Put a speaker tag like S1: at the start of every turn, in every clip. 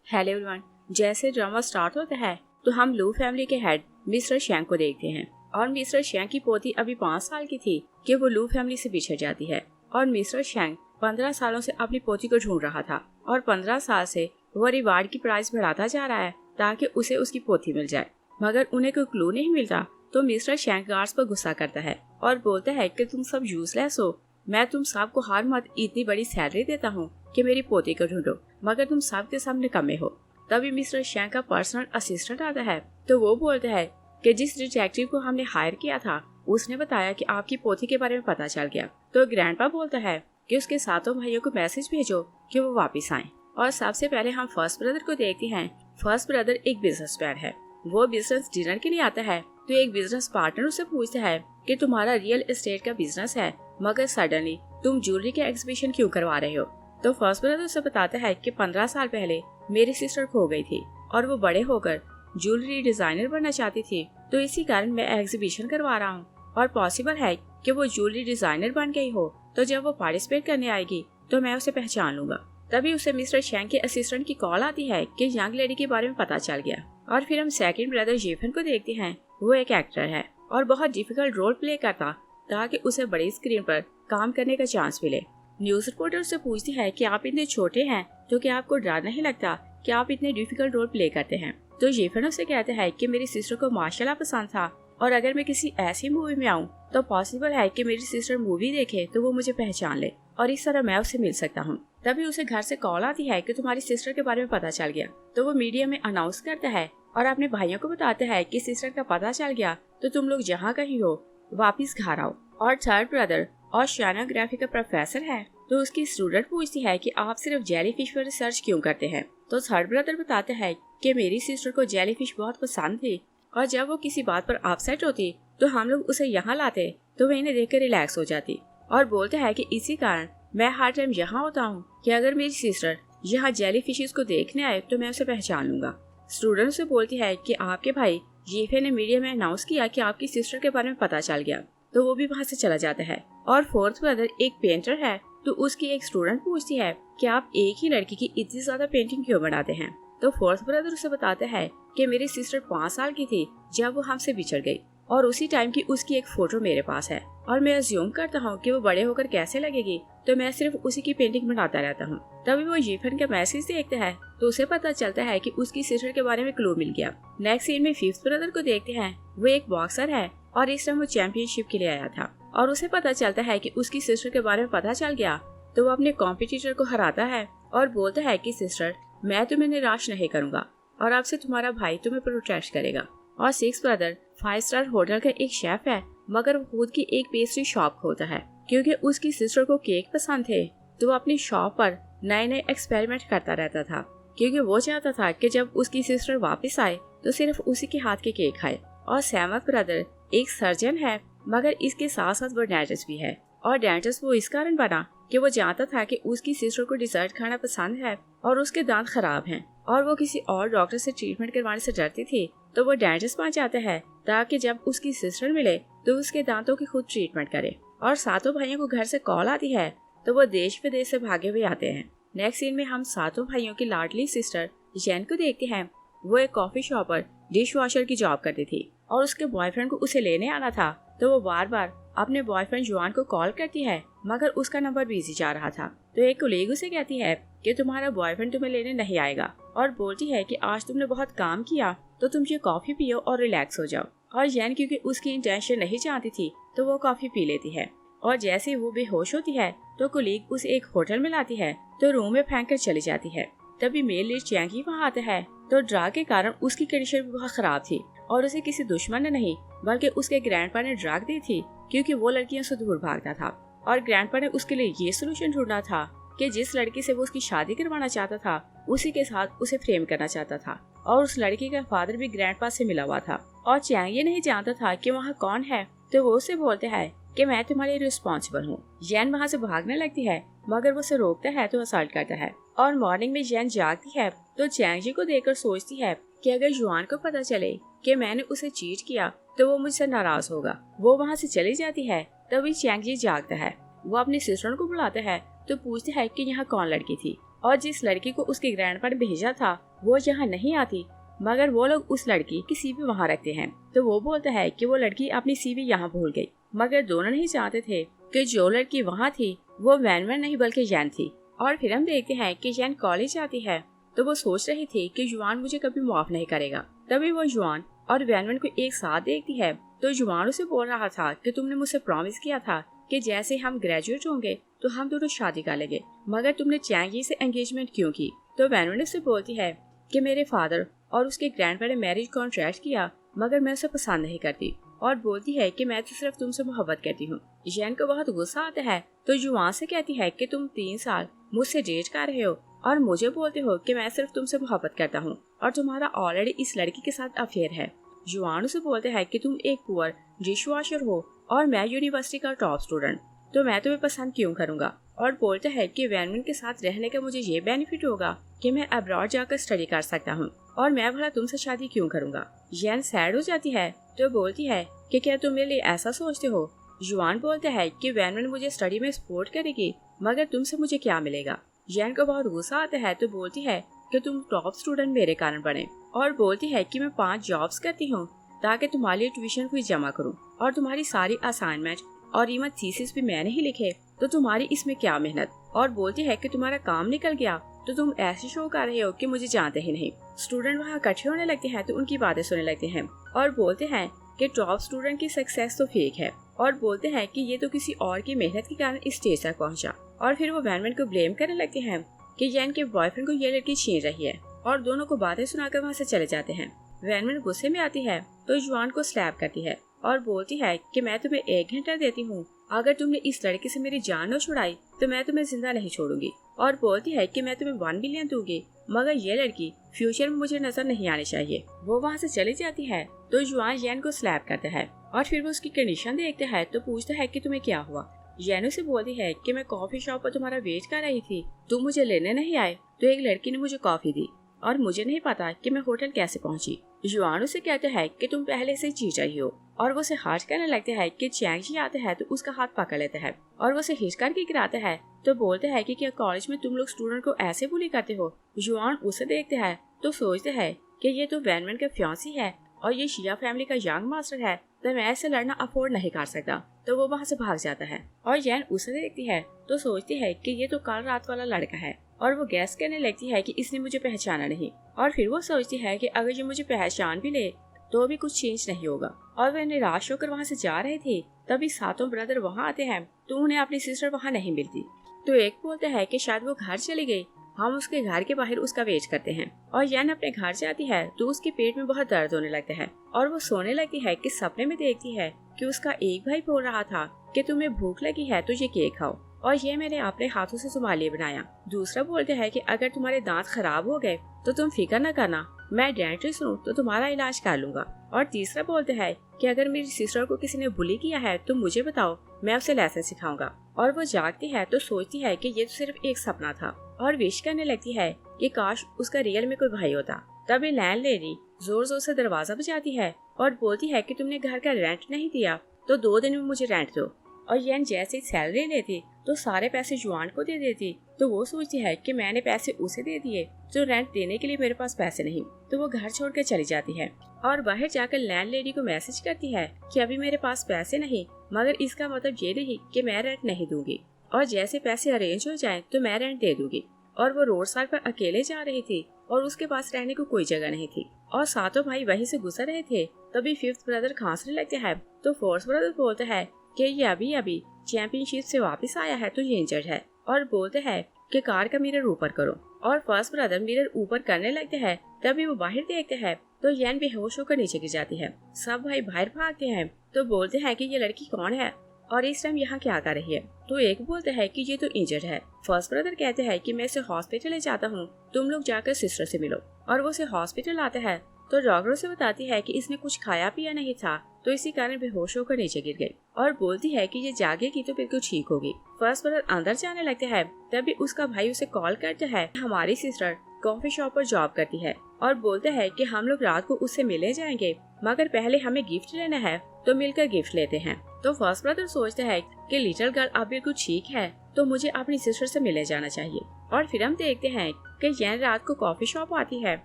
S1: Hello everyone. जैसे drama start होता है तो हम लू फैमिली के हेड मिस्टर शैंक को देखते हैं और मिस्टर शैंक की पोती अभी 5 साल की थी कि वो लू फैमिली से बिछड़ जाती है और मिस्टर शैंक 15 सालों से अपनी पोती को ढूंढ रहा था और 15 साल से वो रिवार्ड की प्राइस बढ़ाता जा रहा है ताकि उसे उसकी पोती मिल जाए, मगर उन्हें कोई क्लू नहीं मिलता। तो मिस्टर शैंक गार्ड्स पर गुस्सा करता है और बोलता है कि तुम सब यूजलेस हो, मैं तुम सबको हर मंथ इतनी बड़ी सैलरी देता हूँ कि मेरी पोती को ढूंढो, मगर तुम सबके सामने कमे हो। तभी मिस्टर शैंक का पर्सनल असिस्टेंट आता है तो वो बोलता है कि जिस डिटेक्टिव को हमने हायर किया था उसने बताया कि आपकी पोती के बारे में पता चल गया। तो ग्रैंडपा बोलता है कि उसके सातों भाइयों को मैसेज भेजो कि वो वापस आएं। और सबसे पहले हम फर्स्ट ब्रदर को देखते हैं। फर्स्ट ब्रदर एक बिजनेसमैन है। वो बिजनेस डिनर के लिए आता है तो एक बिजनेस पार्टनर उससे पूछता है कि तुम्हारा रियल एस्टेट का बिजनेस है, मगर सडनली तुम ज्वेलरी के एग्जीबिशन क्यों करवा रहे हो। तो फर्स्ट ब्रदर उसे बताता है कि 15 साल पहले मेरी सिस्टर खो गई थी और वो बड़े होकर ज्वेलरी डिजाइनर बनना चाहती थी, तो इसी कारण मैं एग्जीबिशन करवा रहा हूँ और पॉसिबल है कि वो ज्वेलरी डिजाइनर बन गई हो, तो जब वो पार्टिसिपेट करने आएगी तो मैं उसे पहचान लूंगा। तभी उसे मिस्टर शैंक के असिस्टेंट की कॉल आती है कि यंग लेडी के बारे में पता चल गया। और फिर हम सेकंड ब्रदर जेफन को देखते हैं। वो एक एक्टर है और बहुत डिफिकल्ट रोल प्ले करता ताकि उसे बड़ी स्क्रीन पर काम करने का चांस मिले। न्यूज रिपोर्टर से पूछती है कि आप इतने छोटे हैं तो क्या आपको डर नहीं लगता कि आप इतने डिफिकल्ट रोल प्ले करते हैं। तो जेफन उसे कहते हैं कि मेरी सिस्टर को मार्शल आर्ट पसंद था और अगर मैं किसी ऐसी मूवी में आऊँ तो पॉसिबल है कि मेरी सिस्टर मूवी देखे तो वो मुझे पहचान ले और इस तरह मैं उससे मिल सकता हूँ। तभी उसे घर से कॉल आती है कि तुम्हारी सिस्टर के बारे में पता चल गया। तो वो मीडिया में अनाउंस करता है और अपने भाइयों को बताता है कि सिस्टर का पता चल गया तो तुम लोग जहाँ कहीं हो वापिस घर आओ। और थर्ड ब्रदर ओशियानोग्राफी का प्रोफेसर है तो उसकी स्टूडेंट पूछती है कि आप सिर्फ जेलीफिश पर रिसर्च क्यों करते हैं। तो थर्ड ब्रदर बताते हैं कि मेरी सिस्टर को जेलीफिश बहुत पसंद थी और जब वो किसी बात पर अपसेट होती तो हम लोग उसे यहाँ लाते तो वह इन्हें देखकर रिलैक्स हो जाती और बोलते हैं कि इसी कारण मैं हर टाइम यहाँ होता हूँ कि अगर मेरी सिस्टर यहाँ जेलीफिशेस को देखने आए तो मैं उसे पहचान लूंगा। स्टूडेंट से बोलती है कि आपके भाई जेफे ने मीडिया में अनाउंस किया कि आपकी सिस्टर के बारे में पता चल गया, तो वो भी वहाँ से चला जाता है। और फोर्थ ब्रदर एक पेंटर है तो उसकी एक स्टूडेंट पूछती है कि आप एक ही लड़की की इतनी ज्यादा पेंटिंग क्यों बनाते हैं। तो फोर्थ ब्रदर उसे बताता है कि मेरी सिस्टर 5 साल की थी जब वो हमसे बिछड़ गई और उसी टाइम की उसकी एक फोटो मेरे पास है और मैं अज्यूम करता हूँ कि वो बड़े होकर कैसे लगेगी, तो मैं सिर्फ उसी की पेंटिंग बनाता रहता हूँ। तभी वो जेफन का मैसेज देखता है तो उसे पता चलता है कि उसकी सिस्टर के बारे में क्लू मिल गया। नेक्स्ट सीन में फिफ्थ ब्रदर को देखते हैं। वो एक बॉक्सर है और इस टाइम वो चैंपियनशिप के लिए आया था और उसे पता चलता है कि उसकी सिस्टर के बारे में पता चल गया, तो वो अपने कॉम्पिटिटर को हराता है और बोलता है कि सिस्टर मैं तुम्हें निराश नहीं करूंगा और अब से तुम्हारा भाई तुम्हें प्रोटेक्ट करेगा। और सिक्स ब्रदर 5 स्टार होटल का एक शेफ है, मगर वो खुद की एक पेस्ट्री शॉप खोलता है क्योंकि उसकी सिस्टर को केक पसंद थे, तो वो अपनी शॉप पर नए नए एक्सपेरिमेंट करता रहता था क्योंकि वो चाहता था कि जब उसकी सिस्टर वापस आए तो सिर्फ उसी के हाथ के केक खाए। और सेवंथ ब्रदर एक सर्जन है, मगर इसके साथ साथ वो डेंटिस्ट भी है और डेंटिस्ट वो इस कारण बना कि वो जानता था कि उसकी सिस्टर को डिजर्ट खाना पसंद है और उसके दांत खराब हैं और वो किसी और डॉक्टर से ट्रीटमेंट करवाने से डरती थी, तो वो डेंटिस्ट पास जाता है ताकि जब उसकी सिस्टर मिले तो उसके दांतों की खुद ट्रीटमेंट करे। और सातों भाइयों को घर से कॉल आती है तो वो देश विदेश से भागे हुए आते हैं। नेक्स्ट सीन में हम सातों भाइयों की लाडली सिस्टर जैन को देखते हैं। वो एक कॉफी शॉप पर डिश वॉशर की जॉब करती थी और उसके बॉयफ्रेंड को उसे लेने आना था, तो वो बार बार अपने बॉयफ्रेंड जुआन को कॉल करती है, मगर उसका नंबर बिजी जा रहा था। तो एक कोलीग उसे कहती है कि तुम्हारा बॉयफ्रेंड तुम्हें लेने नहीं आएगा और बोलती है कि आज तुमने बहुत काम किया तो तुम ये कॉफी पियो और रिलैक्स हो जाओ। और जैन क्योंकि उसकी इंटेंशन नहीं जानती थी तो वो कॉफी पी लेती है और जैसे वो बेहोश होती है तो कोलीग उसे एक होटल में लाती है तो रूम में फेंक कर चली जाती है। तभी मेल लीड चैंकी वहाँ आता है तो ड्रग के कारण उसकी कंडीशन भी बहुत खराब थी और उसे किसी दुश्मन ने नहीं बल्कि उसके ग्रैंडपा ने ड्रग दी थी क्योंकि वो लड़कियों से दूर भागता था। और ग्रैंडपा ने उसके लिए ये सोल्यूशन ढूंढा था कि जिस लड़की से वो उसकी शादी करवाना चाहता था उसी के साथ उसे फ्रेम करना चाहता था और उस लड़की का फादर भी ग्रैंडपा से मिला हुआ था। और चैंग ये नहीं जानता था कि वहाँ कौन है, तो वो उसे बोलते है कि मैं तुम्हारे रिस्पॉन्सिबल हूँ। जैन वहाँ से भागने लगती है मगर वो उसे रोकता है तो असल्ट करता है। और मॉर्निंग में जैन जागती है तो चैंग जी को देखकर सोचती है कि अगर जुआन को पता चले कि मैंने उसे चीट किया तो वो मुझसे नाराज होगा। वो वहाँ से चली जाती है। तभी चैंग जी जागता है। वो अपनी सिस्टर को बुलाता है तो पूछता है कि यहाँ कौन लड़की थी और जिस लड़की को उसके ग्रैंडपा ने भेजा था वो यहाँ नहीं आती, मगर वो लोग उस लड़की की सीवी वहाँ रखते हैं। तो वो बोलता है कि वो लड़की अपनी सीवी यहाँ भूल गई, मगर दोनों नहीं चाहते थे कि जो लड़की वहाँ थी वो वैन नहीं बल्कि जैन थी। और फिर हम देखते हैं कि जैन कॉलेज आती है तो वो सोच रही थी कि जुआन मुझे कभी माफ नहीं करेगा। तभी वो जुआन और वैन को एक साथ देखती है। तो जुआन उसे बोल रहा था कि तुमने मुझसे प्रॉमिस किया था कि जैसे हम ग्रेजुएट होंगे तो हम दोनों शादी कर लेंगे, मगर तुमने चैंगी से एंगेजमेंट क्यों की। तो वैन उससे बोलती है कि मेरे फादर और उसके ग्रैंडपा ने मैरिज कॉन्ट्रैक्ट किया, मगर मैं उसे पसंद नहीं करती, और बोलती है कि मैं तो सिर्फ तुमसे मोहब्बत करती हूँ। जैन को बहुत गुस्सा आता है तो जुआन से कहती है कि तुम 3 साल मुझसे डेट कर रहे हो और मुझे बोलते हो कि मैं सिर्फ तुमसे मोहब्बत करता हूँ और तुम्हारा ऑलरेडी इस लड़की के साथ अफेयर है। जुआन उसे बोलते हैं कि तुम एक पुअर डिशवॉशर हो और मैं यूनिवर्सिटी का टॉप स्टूडेंट, तो मैं तुम्हें पसंद क्यों करूँगा। और बोलते हैं कि वैन के साथ रहने का मुझे ये बेनिफिट होगा कि मैं अब्रॉड जाकर स्टडी कर सकता हूँ और मैं भला तुमसे शादी क्यों करूँगा। जैन सैड हो जाती है तो बोलती है कि क्या तुम मेरे लिए ऐसा सोचते हो। जुआन बोलता है कि वैन मुझे स्टडी में सपोर्ट करेगी, मगर तुमसे मुझे क्या मिलेगा। जैन को बहुत गुस्सा आता है तो बोलती है कि तुम टॉप स्टूडेंट मेरे कारण बने, और बोलती है कि मैं 5 जॉब्स करती हूँ ताकि तुम्हारे लिए ट्यूशन फीस जमा करूँ और तुम्हारी सारी असाइनमेंट और इवन थीसिस भी मैंने ही लिखे, तो तुम्हारी इसमें क्या मेहनत। और बोलती है कि तुम्हारा काम निकल गया तो तुम ऐसे शो कर रहे हो कि मुझे जानते ही नहीं। स्टूडेंट वहाँ इकट्ठे होने लगते हैं तो उनकी बातें सुनने लगते हैं और बोलते हैं कि टॉप स्टूडेंट की सक्सेस तो फेक है, और बोलते हैं कि ये तो किसी और की मेहनत के कारण इस स्टेज तक पहुंचा। और फिर वो वैन को ब्लेम करने लगते हैं कि जैन के बॉयफ्रेंड को ये लड़की छीन रही है, और दोनों को बातें सुनाकर वहाँ से चले जाते हैं। वैन गुस्से में आती है तो जुआन को स्लैप करती है और बोलती है कि मैं तुम्हें 1 घंटा देती हूँ, अगर तुमने इस लड़की से मेरी जान न छुड़ाई तो मैं तुम्हें जिंदा नहीं छोड़ूंगी। और बोलती है कि मैं तुम्हें 1 बिलियन दूंगी, मगर ये लड़की फ्यूचर में मुझे नजर नहीं आनी चाहिए। वो वहाँ से चली जाती है तो जुआन जैन को स्लैप करता है और फिर वो उसकी कंडीशन देखता है तो पूछता है कि तुम्हें क्या हुआ। जैन से बोलती है कि मैं कॉफी शॉप पर तुम्हारा वेट कर रही थी, तुम मुझे लेने नहीं आए तो एक लड़की ने मुझे कॉफी दी और मुझे नहीं पता कि मैं होटल कैसे पहुंची। जुआन से कहता है कि तुम पहले से चीज रही हो, और वो उसे हर्ट करने लगता है कि चैंग जी आता है तो उसका हाथ पकड़ लेता है और वो उसे हिच करके गिराता है। तो बोलते है कि क्या कॉलेज में तुम लोग स्टूडेंट को ऐसे बुली करते हो। जुआन उसे देखते है तो सोचते है कि ये तो वैन का फ्यांसी है और ये शिया फैमिली का यंग मास्टर है, तो मैं ऐसे लड़ना अफोर्ड नहीं कर सकता। तो वो वहाँ से भाग जाता है और जैन उसे देखती है तो सोचती है कि ये तो कल रात वाला लड़का है, और वो गैस करने लगती है कि इसने मुझे पहचाना नहीं। और फिर वो सोचती है कि अगर ये मुझे पहचान भी ले तो भी कुछ चेंज नहीं होगा। और वे निराश होकर वहाँ से जा रहे थे तभी सातों ब्रदर वहाँ आते हैं तो उन्हें अपनी सिस्टर वहाँ नहीं मिलती। तो एक बोलता है कि शायद वो घर चली गई, हम उसके घर के बाहर उसका वेट करते हैं। और जैन अपने घर जाती है तो उसके पेट में बहुत दर्द होने लगता है और वो सोने लगती है कि सपने में देखती है कि उसका एक भाई बोल रहा था कि तुम्हें भूख लगी है तो ये केक खाओ और ये मैंने अपने हाथों से तुम्हारे लिए बनाया। दूसरा बोलता है कि अगर तुम्हारे दांत खराब हो गए तो तुम फिक्र न करना, मैं डेंटिस्ट हूँ तो तुम्हारा इलाज कर लूंगा। और तीसरा बोलता है कि अगर मेरी सिस्टर को किसी ने बुली किया है तो मुझे बताओ, मैं उसे लेसन सिखाऊंगा। और वो जागती है तो सोचती है कि ये तो सिर्फ एक सपना था और विश करने लगती है कि काश उसका रियल में कोई भाई होता। तभी लैंड लेडी जोर जोर से दरवाजा बजाती है और बोलती है कि तुमने घर का रेंट नहीं दिया तो 2 दिन में मुझे रेंट दो। और यैन जैसे सैलरी लेती तो सारे पैसे जुआन को दे देती। तो वो सोचती है कि मैंने पैसे उसे दे दिए तो रेंट देने के लिए मेरे पास पैसे नहीं, तो वो घर छोड़कर चली जाती है और बाहर जाकर लैंड लेडी को मैसेज करती है कि अभी मेरे पास पैसे नहीं, मगर इसका मतलब ये नहीं कि मैं रेंट नहीं दूंगी, और जैसे पैसे अरेंज हो जाए तो मैं रेंट दे दूंगी। और वो रोड साइड पर अकेले जा रही थी और उसके पास रहने को कोई जगह नहीं थी और सातों भाई वहीं से गुजर रहे थे। तभी 5th ब्रदर खांसने लगते हैं तो 4th ब्रदर बोलता है कि ये अभी चैंपियनशिप से वापस आया है तो ये इंजर्ड है, और बोलते हैं कि कार का मिरर ऊपर करो। और 1st ब्रदर मिरर ऊपर करने लगते हैं तभी वो बाहर देखते हैं तो यैन बेहोश होकर नीचे गिर जाती है। सब भाई बाहर भागते हैं तो बोलते हैं कि ये लड़की कौन है और इस टाइम यहाँ क्या कर रही है। तो एक बोलता है कि ये तो इंजर्ड है। 1st ब्रदर कहते हैं कि मैं इसे हॉस्पिटल ले जाता हूँ, तुम लोग जाकर सिस्टर से मिलो। और वो उसे हॉस्पिटल आते हैं तो डॉक्टर से बताती है कि इसने कुछ खाया पिया नहीं था तो इसी कारण बेहोश होकर नीचे गिर गई, और बोलती है कि ये जागेगी तो बिल्कुल ठीक होगी। 1st ब्रदर अंदर जाने लगते हैं तभी उसका भाई उसे कॉल करता है हमारी सिस्टर कॉफी शॉप पर जॉब करती है, और बोलते हैं कि हम लोग रात को उससे मिले जाएंगे, मगर पहले हमें गिफ्ट लेना है तो मिलकर गिफ्ट लेते हैं। तो 1st ब्रदर सोचते हैं कि लिटिल गर्ल अब बिल्कुल ठीक है तो मुझे अपनी सिस्टर से मिले जाना चाहिए। और फिर हम देखते हैं कि जैन रात को कॉफी शॉप आती है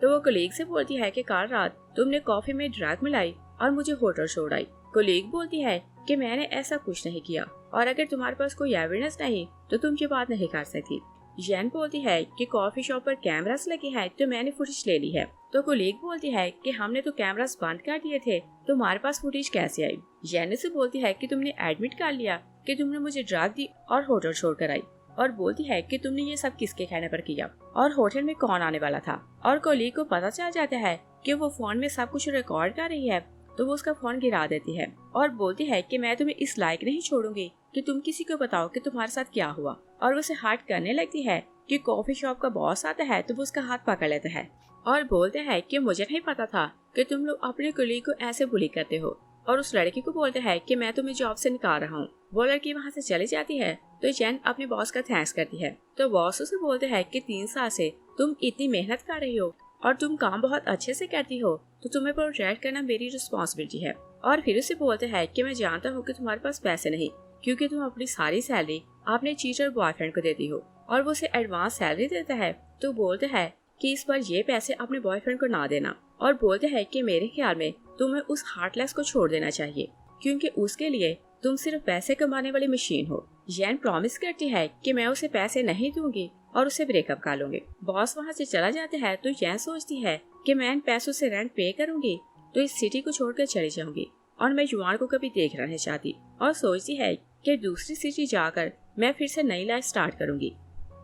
S1: तो वो कोलीग से बोलती है कि कल रात तुमने कॉफी में ड्रग मिलाई और मुझे होटल छोड़ आई। कोलीग बोलती है कि मैंने ऐसा कुछ नहीं किया और अगर तुम्हारे पास कोई एविडेंस नहीं तो तुम ये बात नहीं कर सकती। जैन बोलती है कि कॉफी शॉप पर कैमरास लगे हैं तो मैंने फुटेज ले ली है। तो कोलीग बोलती है कि हमने तो कैमरास बंद कर दिए थे, तुम्हारे पास फुटेज कैसे आई। जैन से बोलती है कि तुमने एडमिट कर लिया कि तुमने मुझे ड्रग दी और होटल छोड़ कर आई, और बोलती है कि तुमने ये सब किसके कहने पर किया और होटल में कौन आने वाला था। और कोलीग को पता चल जाता है कि वो फोन में सब कुछ रिकॉर्ड कर रही है तो वो उसका फोन गिरा देती है और बोलती है कि मैं तुम्हें इस लायक नहीं छोड़ूंगी कि तुम किसी को बताओ कि तुम्हारे साथ क्या हुआ। और वो उसे हर्ट करने लगती है कि कॉफी शॉप का बॉस आता है तो वो उसका हाथ पकड़ लेता है और बोलते हैं कि मुझे नहीं पता था कि तुम लोग अपने कोलीग को ऐसे बुली करते हो। और उस लड़की को बोलते हैं कि मैं तुम्हें जॉब से निकाल रहा हूँ। वो लड़की वहाँ से चली जाती है तो जैन अपने बॉस का थैंक्स करती है। तो बॉस उसे बोलते हैं कि 3 साल से तुम इतनी मेहनत कर रही हो और तुम काम बहुत अच्छे से करती हो तो तुम्हें प्रोटेक्ट करना मेरी रिस्पॉन्सिबिलिटी है। और फिर उसे बोलते हैं कि मैं जानता हूँ कि तुम्हारे पास पैसे नहीं क्योंकि तुम अपनी सारी सैलरी अपने चीटर बॉयफ्रेंड को देती हो और वो उसे एडवांस सैलरी देता है। तो बोलते हैं कि इस बार ये पैसे अपने बॉयफ्रेंड को ना देना और बोलते हैं कि मेरे ख्याल में तुम्हें उस हार्टलेस को छोड़ देना चाहिए क्योंकि उसके लिए तुम सिर्फ पैसे कमाने वाली मशीन हो। जैन प्रॉमिस करती है कि मैं उसे पैसे नहीं दूंगी और उसे ब्रेकअप कर लूंगी। बॉस वहाँ से चला जाता है तो जैन सोचती है कि मैं इन पैसों से रेंट पे करूंगी तो इस सिटी को छोड़कर चली जाऊंगी और मैं युआन को कभी देखना नहीं चाहती और सोचती है कि दूसरी सिटी जाकर मैं फिर से नई लाइफ स्टार्ट करूंगी।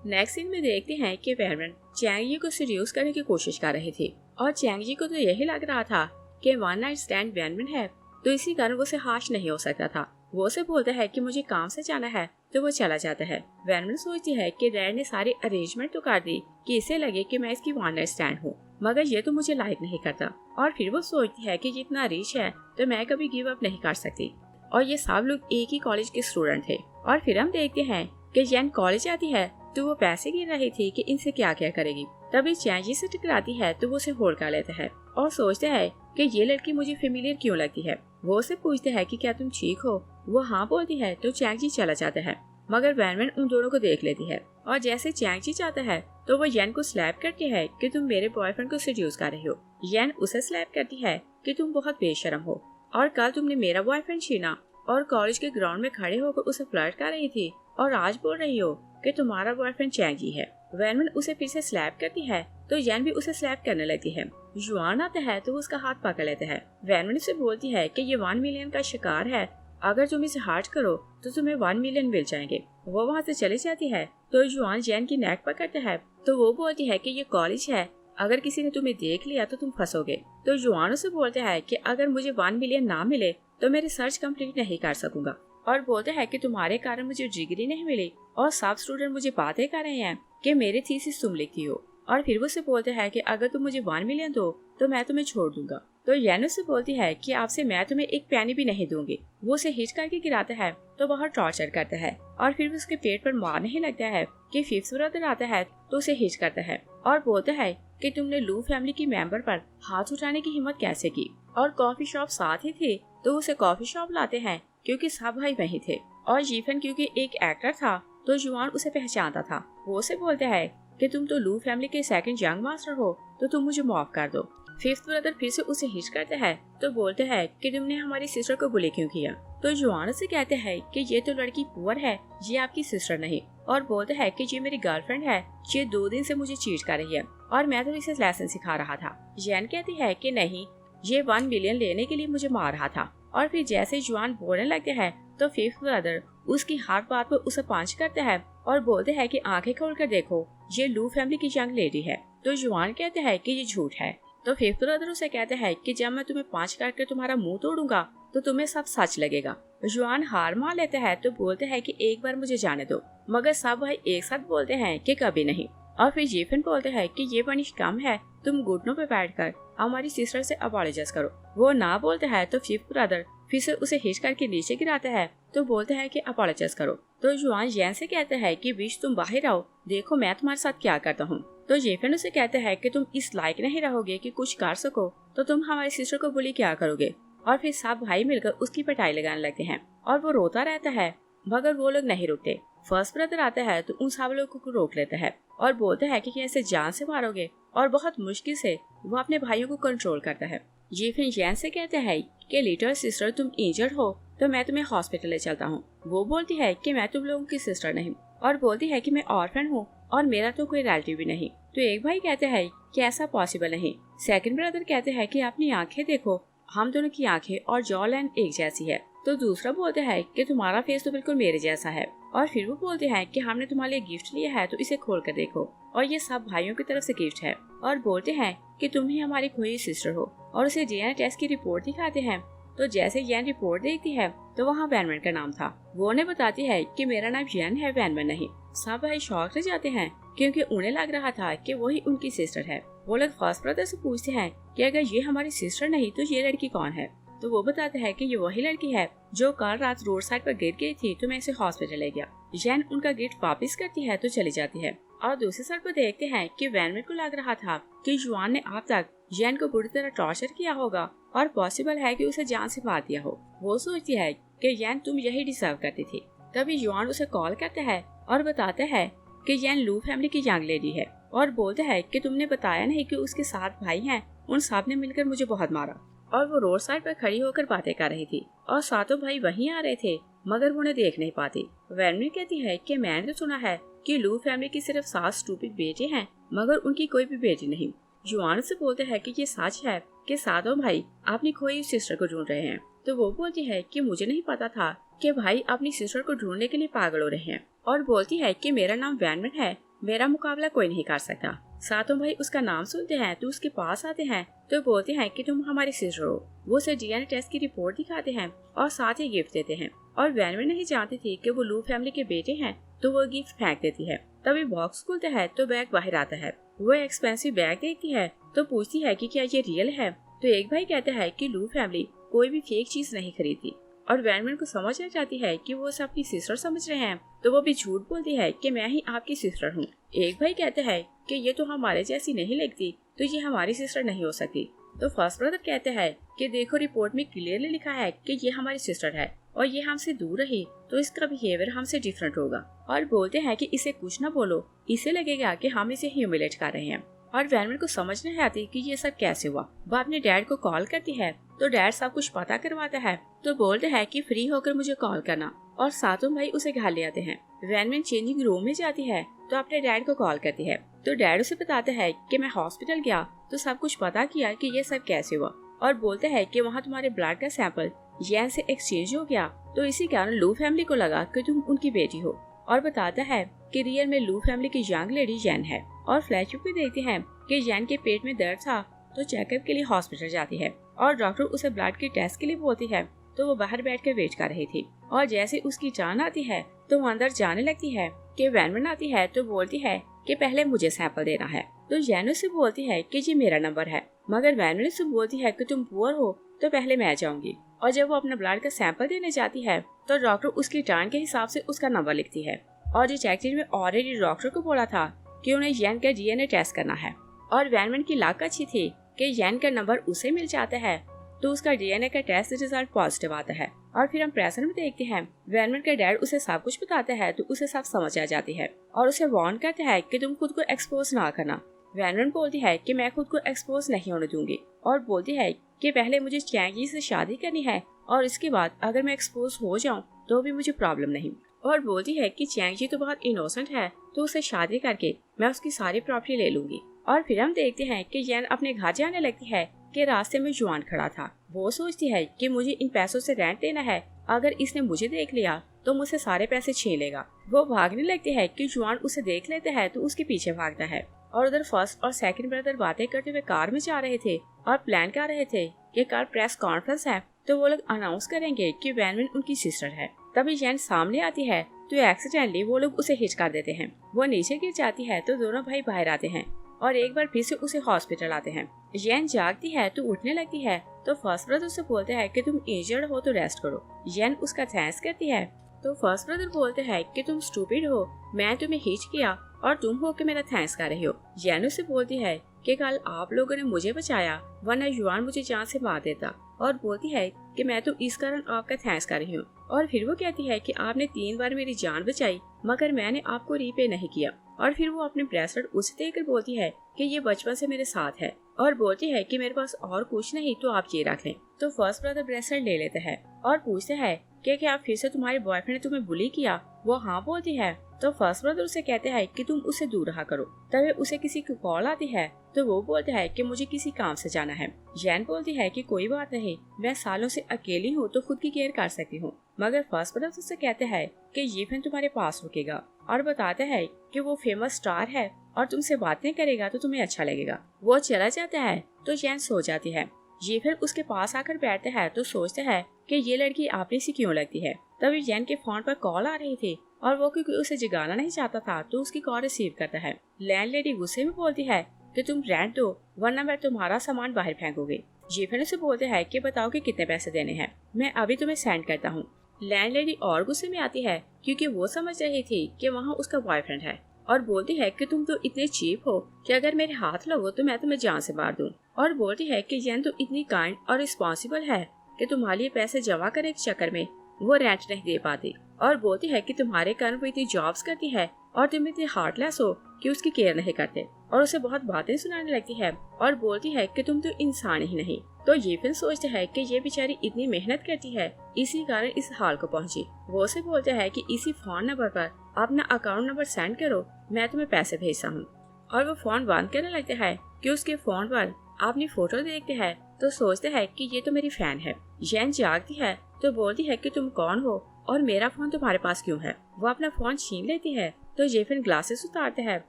S1: नेक्स्ट सीन में देखते हैं कि वेनवेन चैंग को सीड्यूस करने की कोशिश कर रही थी और चैंग को तो यही लग रहा था कि वन नाइट स्टैंड वेनवेन है तो इसी कारण वो से हाश नहीं हो सकता था। वो उसे बोलता है कि मुझे काम से जाना है तो वो चला जाता है। वेनवेन सोचती है कि डैड ने सारी अरेंजमेंट तो कर दी कि इसे लगे कि मैं इसकी वन नाइट स्टैंड हूँ मगर ये तो मुझे लाइक नहीं करता। और फिर वो सोचती है कि जितना रिच है तो मैं कभी गिव अप नहीं कर सकती। और ये सब लोग एक ही कॉलेज के स्टूडेंट थे। और फिर हम देखते हैं कि जैन कॉलेज आती है तो वो पैसे गिन रही थी कि इनसे क्या क्या करेगी। तभी चैंजी से टकराती है तो वो उसे होल्ड कर लेता है और सोचता है कि ये लड़की मुझे फेमिलियर क्यों लगती है। वो उसे पूछते है कि क्या तुम ठीक हो। वो हाँ बोलती है तो चैंजी चला जाता है मगर वैनवैन उन दोनों को देख लेती है और जैसे चैंजी जाता है तो वो येन को स्लैप करती है कि तुम मेरे बॉयफ्रेंड को सीड्यूस कर रही हो। येन उसे स्लैप करती है कि तुम बहुत बेशरम हो और कल तुमने मेरा बॉयफ्रेंड छीना और कॉलेज के ग्राउंड में खड़े होकर उसे फ्लर्ट कर रही थी और आज बोल रही हो कि तुम्हारा बॉयफ्रेंड चैंगी है। वैनवैन उसे फिर से स्लैप करती है तो येन भी उसे स्लैप करने लगती है। युआन आता है तो वो उसका हाथ पकड़ लेता है। वैनवैन उसे बोलती है कि ये 1 मिलियन का शिकार है, अगर तुम इसे हार्ट करो तो तुम्हें 1 मिलियन मिल जाएंगे। वो वहाँ से चली जाती है तो युआन जैन की नेक पकड़ता है तो वो बोलती है कि ये कॉलेज है, अगर किसी ने तुम्हें देख लिया तो तुम फंसोगे। तो युआन उसे बोलता है कि अगर मुझे 1 मिलियन ना मिले तो मैं रिसर्च कंप्लीट नहीं कर सकूंगा और बोलते हैं कि तुम्हारे कारण मुझे डिग्री नहीं मिली और सब स्टूडेंट मुझे बातें कर रहे हैं कि मेरी थीसिस तुम लिखती हो। और फिर वो से बोलते हैं कि अगर तुम मुझे 1 मिलियन दो तो मैं तुम्हें छोड़ दूंगा। तो येन से बोलती है कि आपसे मैं तुम्हें एक पैनी भी नहीं दूंगी। वो उसे हिट करके गिराता है तो बहुत टॉर्चर करता है और फिर उसके पेट पर मारने ही लगता है कि फिफ्थ ब्रदर आता है तो उसे हिट करता है और बोलता है कि तुमने लू फैमिली की मेंबर पर हाथ उठाने की हिम्मत कैसे की। और कॉफी शॉप साथ ही थी तो उसे कॉफी शॉप लाते हैं क्योंकि सब भाई वही थे और जीफन क्योंकि एक एक्टर था तो युआन उसे पहचानता था। वो उसे बोलता है कि तुम तो लू फैमिली के सेकंड यंग मास्टर हो तो तुम मुझे माफ कर दो। फिफ्थ ब्रदर फिर से उसे हिट करता है तो बोलते हैं कि तुमने हमारी सिस्टर को बुली क्यों किया। तो युआन से कहते हैं कि ये तो लड़की पुअर है, ये आपकी सिस्टर नहीं। और बोलते हैं कि ये मेरी गर्लफ्रेंड है, ये 2 दिन से मुझे चीट कर रही है और मैं तो इसे लेसन सिखा रहा था। जैन कहती है कि नहीं, ये 1 मिलियन लेने के लिए मुझे मार रहा था। और फिर जैसे युआन बोलने लगते हैं तो फिफ्थ ब्रदर उसकी हर बात पर उसे पंच करते हैं और बोलते हैं कि आंखें खोलकर देखो, ये लू फैमिली की यंग लेडी है। तो युआन कहते हैं कि ये झूठ है। तो फिफ्थ ब्रदर उसे कहते हैं कि जब मैं तुम्हें पंच करके तुम्हारा मुंह तोड़ूंगा तो तुम्हें सब सच लगेगा। युआन हार मान लेता है तो बोलते हैं कि एक बार मुझे जाने दो, मगर सब भाई एक साथ बोलते हैं कि कभी नहीं। और फिर जीफन बोलते हैं कि ये पनिश कम है, तुम घुटनों पे बैठकर हमारी सिस्टर से अपॉलोजाइज करो। वो ना बोलते हैं तो फिफ्थ ब्रदर फिर से उसे हिच करके नीचे गिराता है तो बोलते हैं कि अपॉलोजाइज करो। तो युआन जैन से कहता है कि बीच तुम बाहर आओ, देखो मैं तुम्हारे साथ क्या करता हूँ। तो जेफन उसे कहता है कि तुम इस लायक नहीं रहोगे कि कुछ कर सको तो तुम हमारी सिस्टर को बुली क्या करोगे। और फिर सब भाई मिलकर उसकी पिटाई लगाने लगते हैं और वो रोता रहता है मगर वो लोग नहीं रुकते। फर्स्ट ब्रदर आता है तो उन सब लोगों को रोक लेता है और बोलता है कि कैसे जान से मारोगे, और बहुत मुश्किल से वो अपने भाइयों को कंट्रोल करता है। ये फिर जैन से कहता है कि लिटिल सिस्टर तुम इंजर्ड हो तो मैं तुम्हें हॉस्पिटल ले चलता हूँ। वो बोलती है कि मैं तुम लोगों की सिस्टर नहीं, और बोलती है कि मैं ऑर्फन हूँ और मेरा तो कोई रिलेटिव भी नहीं। तो एक भाई कहता है कि ऐसा पॉसिबल नहीं। सेकंड ब्रदर कहते हैं कि अपनी आंखें देखो, हम दोनों की आंखें और जॉ लाइन एक जैसी है। तो दूसरा बोलता है कि तुम्हारा फेस तो बिल्कुल मेरे जैसा है। और फिर वो बोलते हैं कि हमने तुम्हारे लिए गिफ्ट लिया है तो इसे खोल कर देखो, और ये सब भाइयों की तरफ से गिफ्ट है। और बोलते हैं कि तुम ही हमारी खोई सिस्टर हो, और उसे डीएनए टेस्ट की रिपोर्ट दिखाते हैं। तो जैसे येन रिपोर्ट देखती है तो वहाँ वैनमैन का नाम था। वो उन्हें बताती है कि मेरा नाम येन है, वैनमैन नहीं। सब भाई शॉक हो जाते हैं क्योंकि उन्हें लग रहा था कि वही उनकी सिस्टर है। वो लोग फर्स्ट ब्रदर से पूछते हैं कि अगर ये हमारी सिस्टर नहीं तो ये लड़की कौन है। तो वो बताता है कि ये वही लड़की है जो कल रात रोड साइड पर गिर गई थी तो मैं इसे हॉस्पिटल ले गया। येन उनका गिफ्ट वापस करती है तो चली जाती है। और दूसरी साइड पर देखते हैं कि वैनमैन को लग रहा था कि जुआन ने अब तक येन को बुरी तरह टॉर्चर किया होगा और पॉसिबल है कि उसे जान से मार दिया हो। वो सोचती है कि येन तुम यही डिजर्व करती थी। तभी जुआन उसे कॉल करता है और बताता है कि येन लू फैमिली की यंग लेडी है, और बोलता है कि तुमने बताया नहीं कि उसके 7 भाई हैं, उन सब ने मिलकर मुझे बहुत मारा। और वो रोड साइड पर खड़ी होकर बातें कर रही थी और 7 भाई वहीं आ रहे थे मगर वो उन्हें देख नहीं पाती। वैनमैन कहती है कि मैंने तो सुना है कि लू फैमिली की सिर्फ 7 स्टूपिड बेटे हैं मगर उनकी कोई भी बेटी नहीं। जुआन से बोलते हैं कि ये सच है कि 7 भाई अपनी खोई सिस्टर को ढूंढ रहे हैं। तो वो बोलती है कि मुझे नहीं पता था कि भाई अपनी सिस्टर को ढूंढने के लिए पागल हो रहे हैं, और बोलती है कि मेरा नाम वैनमैन है, मेरा मुकाबला कोई नहीं कर सकता। 7 भाई उसका नाम सुनते हैं तो उसके पास आते हैं तो बोलते हैं कि तुम हमारी सिस्टर हो। वो उसे डीएनए टेस्ट की रिपोर्ट दिखाते हैं और साथ ही गिफ्ट देते हैं। और वैनमैन नहीं जानती थी कि वो लू फैमिली के बेटे हैं तो वो गिफ्ट फेंक देती है। तभी बॉक्स खुलता है तो बैग बाहर आता है। वो एक्सपेंसिव बैग देखती है तो पूछती है कि क्या ये रियल है। तो एक भाई कहता है कि लू फैमिली कोई भी फेक चीज नहीं खरीदती, और वैनमैन को समझ आ जाती है कि वो उसे अपनी सिस्टर समझ रहे हैं तो वो भी झूठ बोलती है कि मैं ही आपकी सिस्टर हूँ। एक भाई कहता है कि ये तो हमारे जैसी नहीं लगती तो ये हमारी सिस्टर नहीं हो सकती। तो फर्स्ट ब्रदर कहते हैं कि देखो रिपोर्ट में क्लियरली लिखा है कि ये हमारी सिस्टर है और ये हमसे दूर रही तो इसका बिहेवियर हमसे डिफरेंट होगा। और बोलते हैं कि इसे कुछ ना बोलो, इसे लगेगा कि हम इसे ह्यूमिलेट कर रहे हैं। और वैनमैन को समझ नहीं आती कि ये सब कैसे हुआ। वो अपने डैड को कॉल करती है तो डैड सब कुछ पता करवाता है। तो बोलते हैं कि फ्री होकर मुझे कॉल करना, और 7 भाई उसे घर ले आते हैं। वैनमैन चेंजिंग रूम में जाती है तो अपने डैड को कॉल करती है। तो डैड उसे बताता है कि मैं हॉस्पिटल गया तो सब कुछ पता किया कि ये सब कैसे हुआ, और बोलते हैं कि वहाँ तुम्हारे ब्लड का सैंपल येन से एक्सचेंज हो गया तो इसी कारण लू फैमिली को लगा कि तुम उनकी बेटी हो। और बताता है कि रियल में लू फैमिली की यंग लेडी येन है। और फ्लैशबैक में देखते हैं कि येन के पेट में दर्द था तो चेकअप के लिए हॉस्पिटल जाती है, और डॉक्टर उसे ब्लड के टेस्ट के लिए बोलती है तो वो बाहर बैठ कर वेट कर रही थी। और जैसे उसकी जान आती है तो वो अंदर जाने लगती है कि वैनमैन आती है तो बोलती है कि पहले मुझे सैंपल देना है। तो येन उससे बोलती है कि ये मेरा नंबर है, मगर वैनमैन उससे बोलती है कि तुम पुअर हो तो पहले मैं जाऊंगी। और जब वो अपना ब्लड का सैंपल देने जाती है तो डॉक्टर उसकी जान के हिसाब से उसका नंबर लिखती है। और डिटेक्टिव ने ऑलरेडी डॉक्टर को बोला था कि उन्हें येन का डीएनए टेस्ट करना है, और वैनमैन की लाक अच्छी थी कि येन का नंबर उसे मिल जाता है तो उसका डीएनए का टेस्ट रिजल्ट पॉजिटिव आता है। और फिर हम प्रेजेंट में देखते हैं वैनमैन का डैड उसे सब कुछ बताता है तो उसे सब समझ आ जाती है और उसे वार्न करता है कि तुम खुद को एक्सपोज ना करना। वैनमैन बोलती है कि मैं खुद को एक्सपोज नहीं होने दूंगी, और बोलती है कि पहले मुझे चैंगी से शादी करनी है और इसके बाद अगर मैं एक्सपोज हो जाऊं तो भी मुझे प्रॉब्लम नहीं। और बोलती है कि चैंगी तो बहुत इनोसेंट है तो उसे शादी करके मैं उसकी सारी प्रॉपर्टी ले लूंगी। और फिर हम देखते हैं कि येन अपने घर जाने लगती है कि रास्ते में जुआन खड़ा था। वो सोचती है कि मुझे इन पैसों से रेंट देना है, अगर इसने मुझे देख लिया तो मुझसे सारे पैसे छीन लेगा। वो भागने लगती है कि जुआन उसे देख लेता है तो उसके पीछे भागता है। और उधर फर्स्ट और सेकंड ब्रदर बातें करते हुए कार में जा रहे थे और प्लान कर रहे थे कि कल प्रेस कॉन्फ्रेंस है तो वो लोग अनाउंस करेंगे कि वैनमैन उनकी सिस्टर है। तभी येन सामने आती है तो एक्सीडेंटली वो लोग उसे हिट कर देते हैं। वो नीचे गिर जाती है तो दोनों भाई बाहर आते हैं और एक बार फिर से उसे हॉस्पिटल आते हैं। येन जागती है तो उठने लगती है तो फर्स्ट ब्रदर उसे बोलते हैं कि तुम इंजर्ड हो तो रेस्ट करो। येन उसका थैंक्स करती है तो फर्स्ट ब्रदर बोलते हैं कि तुम स्टूपिड हो, मैं तुम्हें हिट किया और तुम हो के मेरा थैंक्स कर रही हो। येन उसे बोलती है कि कल आप लोगों ने मुझे बचाया वरना युआन मुझे जान से मार देता, और बोलती है कि मैं तो इस कारण आपका थैंक्स कर रही हूँ। और फिर वो कहती है कि आपने 3 बार मेरी जान बचाई मगर मैंने आपको रीपे नहीं किया। और फिर वो अपने ब्रेसलेट उसे देकर बोलती है कि ये बचपन से मेरे साथ है और बोलती है कि मेरे पास और कुछ नहीं तो आप ये रख लें। तो फर्स्ट ब्रदर ब्रेसलेट ले लेते हैं और पूछते हैं कि क्या फिर से तुम्हारे बॉयफ्रेंड ने तुम्हें बुली किया। वो हाँ बोलती है। तो फर्स्ट ब्रदर उसे कहते हैं कि तुम उससे दूर रहा करो। तभी उसे किसी की कॉल आती है तो वो बोलता है कि मुझे किसी काम से जाना है। जैन बोलती है कि कोई बात नहीं, मैं सालों से अकेली हूँ तो खुद की केयर कर सकती हूँ। मगर फर्स्ट ब्रदर उससे कहते हैं कि ये फिर तुम्हारे पास रुकेगा और बताते हैं कि वो फेमस स्टार है और तुमसे बातें करेगा तो तुम्हें अच्छा लगेगा। वो चला जाता है तो जैन सो जाती है। ये फिर उसके पास आकर बैठते हैं तो सोचते हैं कि ये लड़की आपने सी क्यों लगती है। तभी जैन के फोन पर कॉल आ रही थी और वो क्योंकि उसे जगाना नहीं चाहता था तो उसकी कॉल रिसीव करता है। लैंडलेडी गुस्से में बोलती है कि तुम रेंट दो वरना मैं तुम्हारा सामान बाहर फेंकूंगी। ये फिर उसे बोलते हैं कि बताओ कि कितने पैसे देने हैं, मैं अभी तुम्हें सेंड करता हूँ। लैंडलेडी और गुस्से में आती है क्योंकि वो समझ रही थी कि वहाँ उसका बॉयफ्रेंड है और बोलती है कि तुम तो इतने चीप हो कि अगर मेरे हाथ लगो तो मैं तुम्हें जान से मार दूं। और बोलती है कि जैन तो इतनी काइंड और रिस्पॉन्सिबल है कि तुम्हारे लिए पैसे जमा करने के चक्कर में वो रेंट नहीं दे पाती। और बोलती है कि तुम्हारे कारण वो इतनी जॉब्स करती है और तुम इतने हार्टलेस हो कि उसकी केयर नहीं करते। और उसे बहुत बातें सुनाने लगती है और बोलती है कि तुम तो इंसान ही नहीं। तो ये फिर सोचते है कि ये बेचारी इतनी मेहनत करती है इसी कारण इस हाल को पहुंची। वो उसे बोलते है कि इसी फोन नंबर पर अपना अकाउंट नंबर सेंड करो, मैं तुम्हें पैसे भेजता हूँ। और वो फोन बंद करने लगते है कि उसके फोन पर अपनी फोटो देखते हैं तो सोचते है कि ये तो मेरी फैन है। जैन जागती है तो बोलती है कि तुम कौन हो और मेरा फोन तुम्हारे पास क्यों है। वो अपना फोन छीन लेती है तो जेफिन ग्लासेस उतारते हैं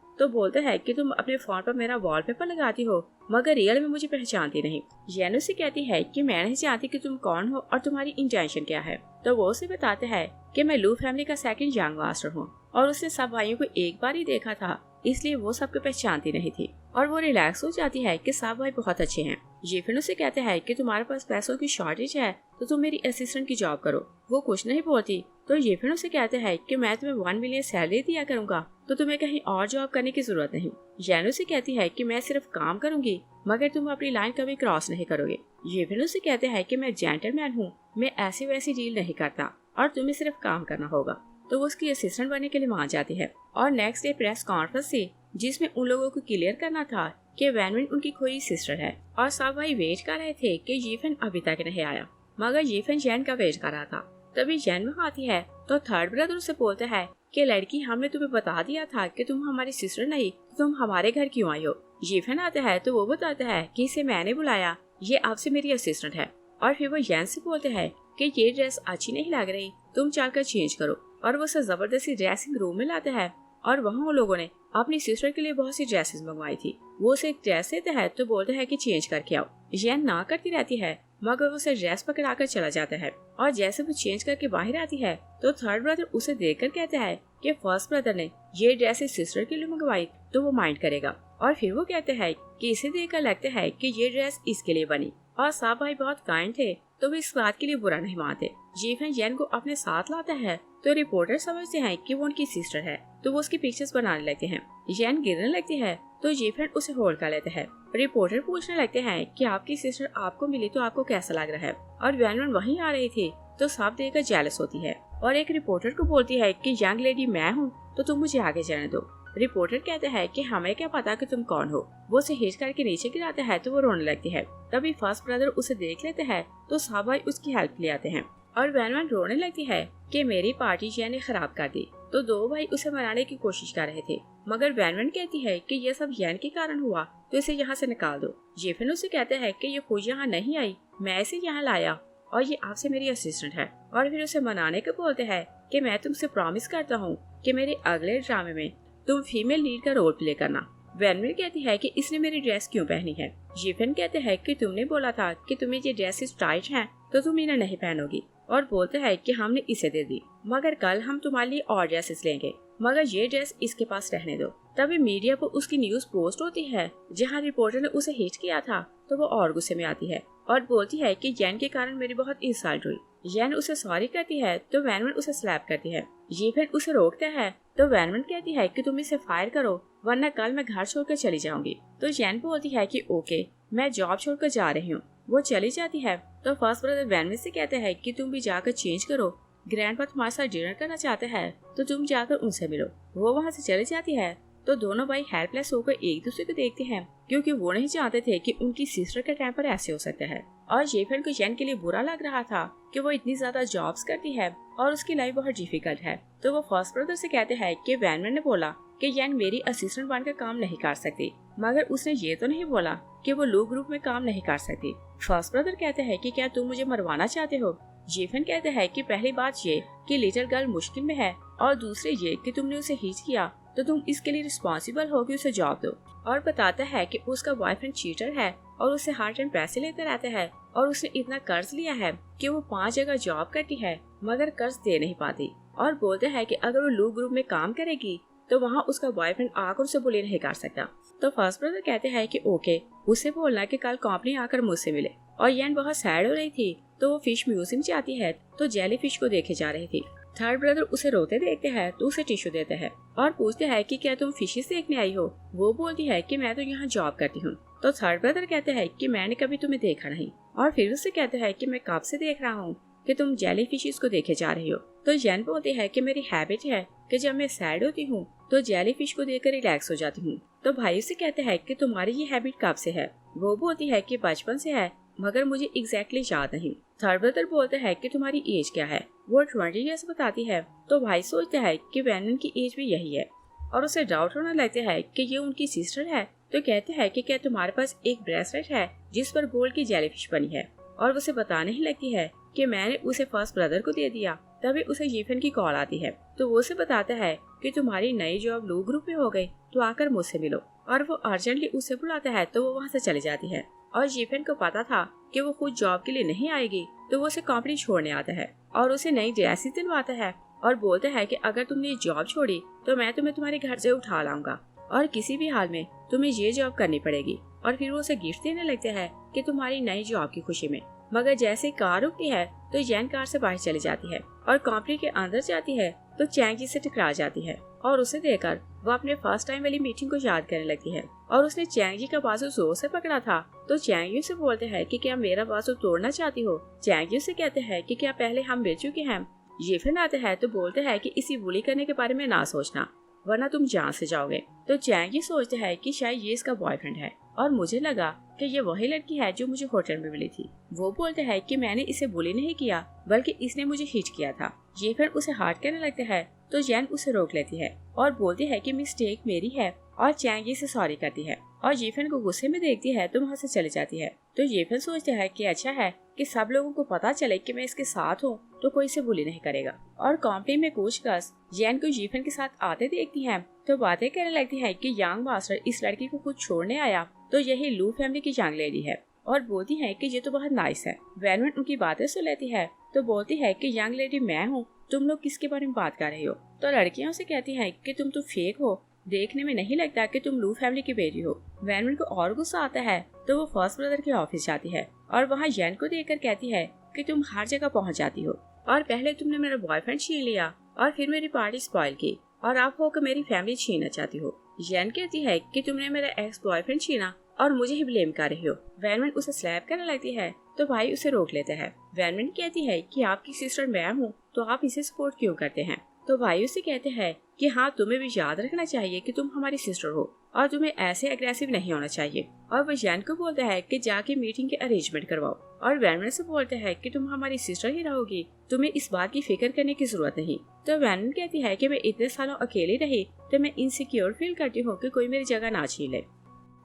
S1: तो बोलते हैं कि तुम अपने फोन पर मेरा वॉलपेपर लगाती हो मगर रियल में मुझे पहचानती नहीं। जैन उसे कहती है कि मैं नहीं जानती कि तुम कौन हो और तुम्हारी इंटेंशन क्या है। तो वो उसे बताते हैं कि मैं लू फैमिली का सेकंड यंग मास्टर हूँ और उसने सब भाइयों को एक बार ही देखा था इसलिए वो सबको पहचानती नहीं थी। और वो रिलैक्स हो जाती है कि सब भाई बहुत अच्छे हैं। जेफिन उसे कहते हैं कि तुम्हारे पास पैसों की शॉर्टेज है तो तुम मेरी असिस्टेंट की जॉब करो। वो कुछ नहीं बोलती तो जेफिन उसे कहते हैं कि मैं तुम्हें 1 मिलियन सैलरी दिया करूंगा तो तुम्हें कहीं और जॉब करने की जरूरत नहीं। जैन उसे कहती है कि मैं सिर्फ काम करूंगी मगर तुम अपनी लाइन कभी क्रॉस नहीं करोगे। जेफिन उसे कहते हैं कि मैं जेंटलमैन हूँ, मैं ऐसी वैसी डील नहीं करता और तुम्हें सिर्फ काम करना होगा। तो वो उसकी असिस्टेंट बनने के लिए मान जाती है। और नेक्स्ट डे प्रेस कॉन्फ्रेंस थी जिसमें उन लोगों को क्लियर करना था कि वैनविन उनकी खोई सिस्टर है और सब भाई वेट कर रहे थे कि येफेन अभी तक नहीं आया मगर येफेन जैन का वेट कर रहा था। तभी जैन वहाँ आती है तो थर्ड ब्रदर उससे बोलता है कि लड़की हमने तुम्हें बता दिया था कि तुम हमारी सिस्टर नहीं तो तुम हमारे घर क्यों आई हो। येफेन आता है तो वो बताता है कि इसे मैंने बुलाया, ये आपसे मेरी असिस्टेंट है। और फिर वो जैन से बोलते हैं कि ये ड्रेस अच्छी नहीं लग रही, तुम चलकर चेंज करो। और वो उसे जबरदस्ती ड्रेसिंग रूम में लाते हैं और वहाँ उन लोगों ने अपनी सिस्टर के लिए बहुत सी ड्रेसेस मंगवाई थी। वो उसे एक ड्रेस देते हैं तो बोलते हैं कि चेंज करके आओ। जैन ना करती रहती है मगर वो उसे ड्रेस पकड़ाकर चला जाता है और जैसे वो चेंज करके बाहर आती है तो थर्ड ब्रदर उसे देखकर कहता है कि फर्स्ट ब्रदर ने ये ड्रेस सिस्टर के लिए मंगवाई तो वो माइंड करेगा। और फिर वो कहते हैं कि इसे देखकर लगता है कि ये ड्रेस इसके लिए बनी। और साहब भाई बहुत काइंड थे तो वो इस बात के लिए बुरा नहीं मानते। जेफन जैन को अपने साथ लाता है तो रिपोर्टर समझते हैं कि वो उनकी सिस्टर है तो वो उसकी पिक्चर्स बनाने लगते हैं। जैन गिरने लगती है तो जेफन उसे होल्ड कर लेते हैं। रिपोर्टर पूछने लगते हैं कि आपकी सिस्टर आपको मिली तो आपको कैसा लग रहा है। और वैनवन वहीं आ रही थी तो साफ देखकर जेलस होती है और एक रिपोर्टर को बोलती है कि यंग लेडी मैं हूँ तो तुम मुझे आगे जाने दो। रिपोर्टर कहता है कि हमें क्या पता कि तुम कौन हो। वो उसे हिट करके नीचे गिराता है तो वो रोने लगती है। तभी फर्स्ट ब्रदर उसे देख लेते हैं तो साहब भाई उसकी हेल्प ले आते हैं और वैनवन रोने लगती है कि मेरी पार्टी जैन ने खराब कर दी। तो दो भाई उसे मनाने की कोशिश कर रहे थे मगर वैनवन कहती है कि यह सब जैन के कारण हुआ तो इसे यहाँ से निकाल दो। जेफन उसे कहता है कि ये खुद यहाँ नहीं आई, मैं इसे यहाँ लाया और ये आपसे मेरी असिस्टेंट है। और फिर उसे मनाने को बोलते हैं कि मैं तुमसे प्रॉमिस करता हूँ कि मेरे अगले ड्रामे में तुम फीमेल लीड का रोल प्ले करना। वैनविन कहती है कि इसने मेरी ड्रेस क्यों पहनी है। जेफन कहते हैं कि तुमने बोला था कि तुम्हें ये ड्रेसेस टाइट हैं तो तुम इन्हें नहीं पहनोगी। और बोलते हैं कि हमने इसे दे दी मगर कल हम तुम्हारे लिए और ड्रेसेस लेंगे मगर ये ड्रेस इसके पास रहने दो। तभी मीडिया पर उसकी न्यूज पोस्ट होती है जहाँ रिपोर्टर ने उसे हिट किया था तो वो और गुस्से में आती है और बोलती है कि जैन के कारण मेरी बहुत इंसल्ट हुई। जैन उसे सॉरी कहती है तो वैनवन उसे स्लैप करती है। जेफन उसे रोकता है तो वैनवन कहती है कि तुम इसे फायर करो वरना कल मैं घर छोड़कर चली जाऊंगी। तो जैन बोलती है कि ओके मैं जॉब छोड़कर जा रही हूँ। वो चली जाती है तो फर्स्ट ब्रदर वैनवन से कहते हैं कि तुम भी जाकर चेंज करो ग्रैंडपा तुम्हारे साथ डिनर करना चाहते हैं तो तुम जाकर उनसे मिलो। वो वहाँ से चली जाती है तो दोनों भाई हेल्पलेस होकर एक दूसरे को देखते हैं, क्योंकि वो नहीं चाहते थे कि उनकी सिस्टर का टेम्पर ऐसे हो सकता है। और जेफन को जेन के लिए बुरा लग रहा था कि वो इतनी ज्यादा जॉब्स करती है और उसकी लाइफ बहुत डिफिकल्ट है। तो वो फर्स्ट ब्रदर से कहते हैं कि वैनमैन ने बोला कि जेन मेरी असिस्टेंट बनकर काम नहीं कर सकती, मगर उसने ये तो नहीं बोला कि वो लू ग्रुप में काम नहीं कर सकती। फर्स्ट ब्रदर कहते हैं कि क्या तुम मुझे मरवाना चाहते हो। जेफन कहते हैं कि पहली बात ये कि लिटिल गर्ल मुश्किल में है, और दूसरी ये कि तुमने उसे हिट किया तो तुम इसके लिए रिस्पॉन्सिबल हो कि उसे जॉब दो। और बताता है कि उसका बॉयफ्रेंड चीटर है और उससे हर टाइम पैसे लेते रहते हैं, और उसने इतना कर्ज लिया है कि वो 5 जगह जॉब करती है मगर कर्ज दे नहीं पाती। और बोलते हैं कि अगर वो लू ग्रुप में काम करेगी तो वहाँ उसका बॉयफ्रेंड आकर उसे बुली नहीं कर सकता। तो फर्स्ट ब्रदर कहते हैं कि ओके, उसे बोलना कि कल कंपनी आकर मुझसे मिले। और येन बहुत सैड हो रही थी तो वो फिश म्यूजियम जाती है तो जेली फिश को देखे जा रही थी। थर्ड ब्रदर उसे रोते देखते हैं तो उसे टिश्यू देते हैं और पूछते हैं कि क्या तुम फिशेस देखने आई हो। वो बोलती है कि मैं तो यहाँ जॉब करती हूँ। तो थर्ड ब्रदर कहते हैं कि मैंने कभी तुम्हें देखा नहीं, और फिर उससे कहते हैं कि मैं कब से देख रहा हूँ कि तुम जेली फिशेस को देखे जा रही हो। तो जेन बोलती है कि मेरी हैबिट है कि जब मैं सैड होती हूँ तो जेली फिश को देखकर रिलैक्स हो जाती हूँ। तो भाई से कहते हैं कि तुम्हारी ये हैबिट कब से है। वो बोलती है कि बचपन से है, मगर मुझे एग्जैक्टली याद नहीं। थर्ड ब्रदर बोलते हैं कि तुम्हारी एज क्या है। वो 20 ईयर्स बताती है। तो भाई सोचता है कि वैनन की एज भी यही है और उसे डाउट होने लगता है कि ये उनकी सिस्टर है। तो कहते हैं कि क्या तुम्हारे पास एक ब्रेसलेट है जिस पर गोल्ड की जेलीफिश बनी है। और उसे बताने ही लगती है कि मैंने उसे फर्स्ट ब्रदर को दे दिया। तभी उसे जेफन की कॉल आती है तो वो उसे बताता है कि तुम्हारी नई जॉब लू ग्रुप में हो गई तो आकर मुझसे मिलो। और वो अर्जेंटली उसे बुलाता है तो वो वहाँ से चली जाती है। और जेफन को पता था कि वो खुद जॉब के लिए नहीं आएगी तो वो उसे कंपनी छोड़ने आता है और उसे नई ड्रेसेस दिलवाता है और बोलता है कि अगर तुमने ये जॉब छोड़ी तो मैं तुम्हें तुम्हारे घर से उठा लाऊंगा और किसी भी हाल में तुम्हें ये जॉब करनी पड़ेगी। और फिर वो उसे गिफ्ट देने लगते हैं कि तुम्हारी नई जॉब की खुशी में। मगर जैसे कार रुकती है तो जेन कार से बाहर चली जाती है और कंपनी के अंदर जाती है तो चैंगी से टकरा जाती है और उसे देखकर वो अपने फर्स्ट टाइम वाली मीटिंग को याद करने लगती है। और उसने चैंगी का बाजू जोर से पकड़ा था तो चैंगी से बोलते हैं कि क्या मेरा बाजू तोड़ना चाहती हो। चैंगी से कहते हैं कि क्या पहले हम मिल चुके हैं। ये फिर आते हैं तो बोलते हैं कि इसी बुली करने के बारे में ना सोचना वरना तुम जान से जाओगे। तो चैंगी सोचते हैं कि शायद ये इसका बॉयफ्रेंड है और मुझे लगा कि ये वही लड़की है जो मुझे होटल में मिली थी। वो बोलते हैं कि मैंने इसे बुली नहीं किया बल्कि इसने मुझे हिट किया था। ये फिर उसे हार्ट करने लगते हैं तो जैन उसे रोक लेती है और बोलती है कि मिस्टेक मेरी है और चैंगी से सॉरी करती है। और येफन को गुस्से में देखती है तो वहाँ से चली जाती है। तो येफन सोचता है कि अच्छा है कि सब लोगों को पता चले कि मैं इसके साथ हूँ तो कोई इसे बुली नहीं करेगा। और कंपनी में कुछ गर्ल्स जैन को येफन के साथ आते देखती हैं तो बातें करने लगती है कि यंग मास्टर इस लड़की को खुद छोड़ने आया तो यही लू फैमिली की यंग लेडी है और बोलती है कि ये तो बहुत नाइस है। वैनमैन उनकी बातें सुन लेती है तो बोलती है कि यंग लेडी मैं हूँ, तुम लोग किसके बारे में बात कर रही हो। तो लड़कियां से कहती हैं कि तुम तो फेक हो, देखने में नहीं लगता कि तुम लू फैमिली की बेटी हो। वैनमैन को और गुस्सा आता है तो वो फर्स्ट ब्रदर के ऑफिस जाती है और वहाँ जैन को देखकर कहती है कि तुम हर जगह पहुँच जाती हो और पहले तुमने मेरा बॉयफ्रेंड छीन लिया और फिर मेरी पार्टी स्पॉइल की और अब होकर मेरी फैमिली छीनना चाहती हो। जैन कहती है कि तुमने मेरा एक्स बॉयफ्रेंड छीना और मुझे ही ब्लेम कर रही हो। वैनमैन उसे स्लैप करने लगती है तो भाई उसे रोक लेते हैं। वैनमैन कहती है कि आपकी सिस्टर मैं हूँ तो आप इसे सपोर्ट क्यों करते हैं। तो भाई उसे कहते हैं कि हाँ तुम्हें भी याद रखना चाहिए कि तुम हमारी सिस्टर हो और तुम्हें ऐसे एग्रेसिव नहीं होना चाहिए। और वो जैन को बोलता है कि जाके मीटिंग के अरेंजमेंट करवाओ। और वैनमैन से बोलता है कि तुम हमारी सिस्टर ही रहोगी, तुम्हें इस बात की फिक्र करने की जरूरत नहीं। तो वैनमैन कहती है कि मैं इतने सालों अकेली रही तो मैं इनसिक्योर फील करती हूँ कि कोई मेरी जगह ना छीन ले।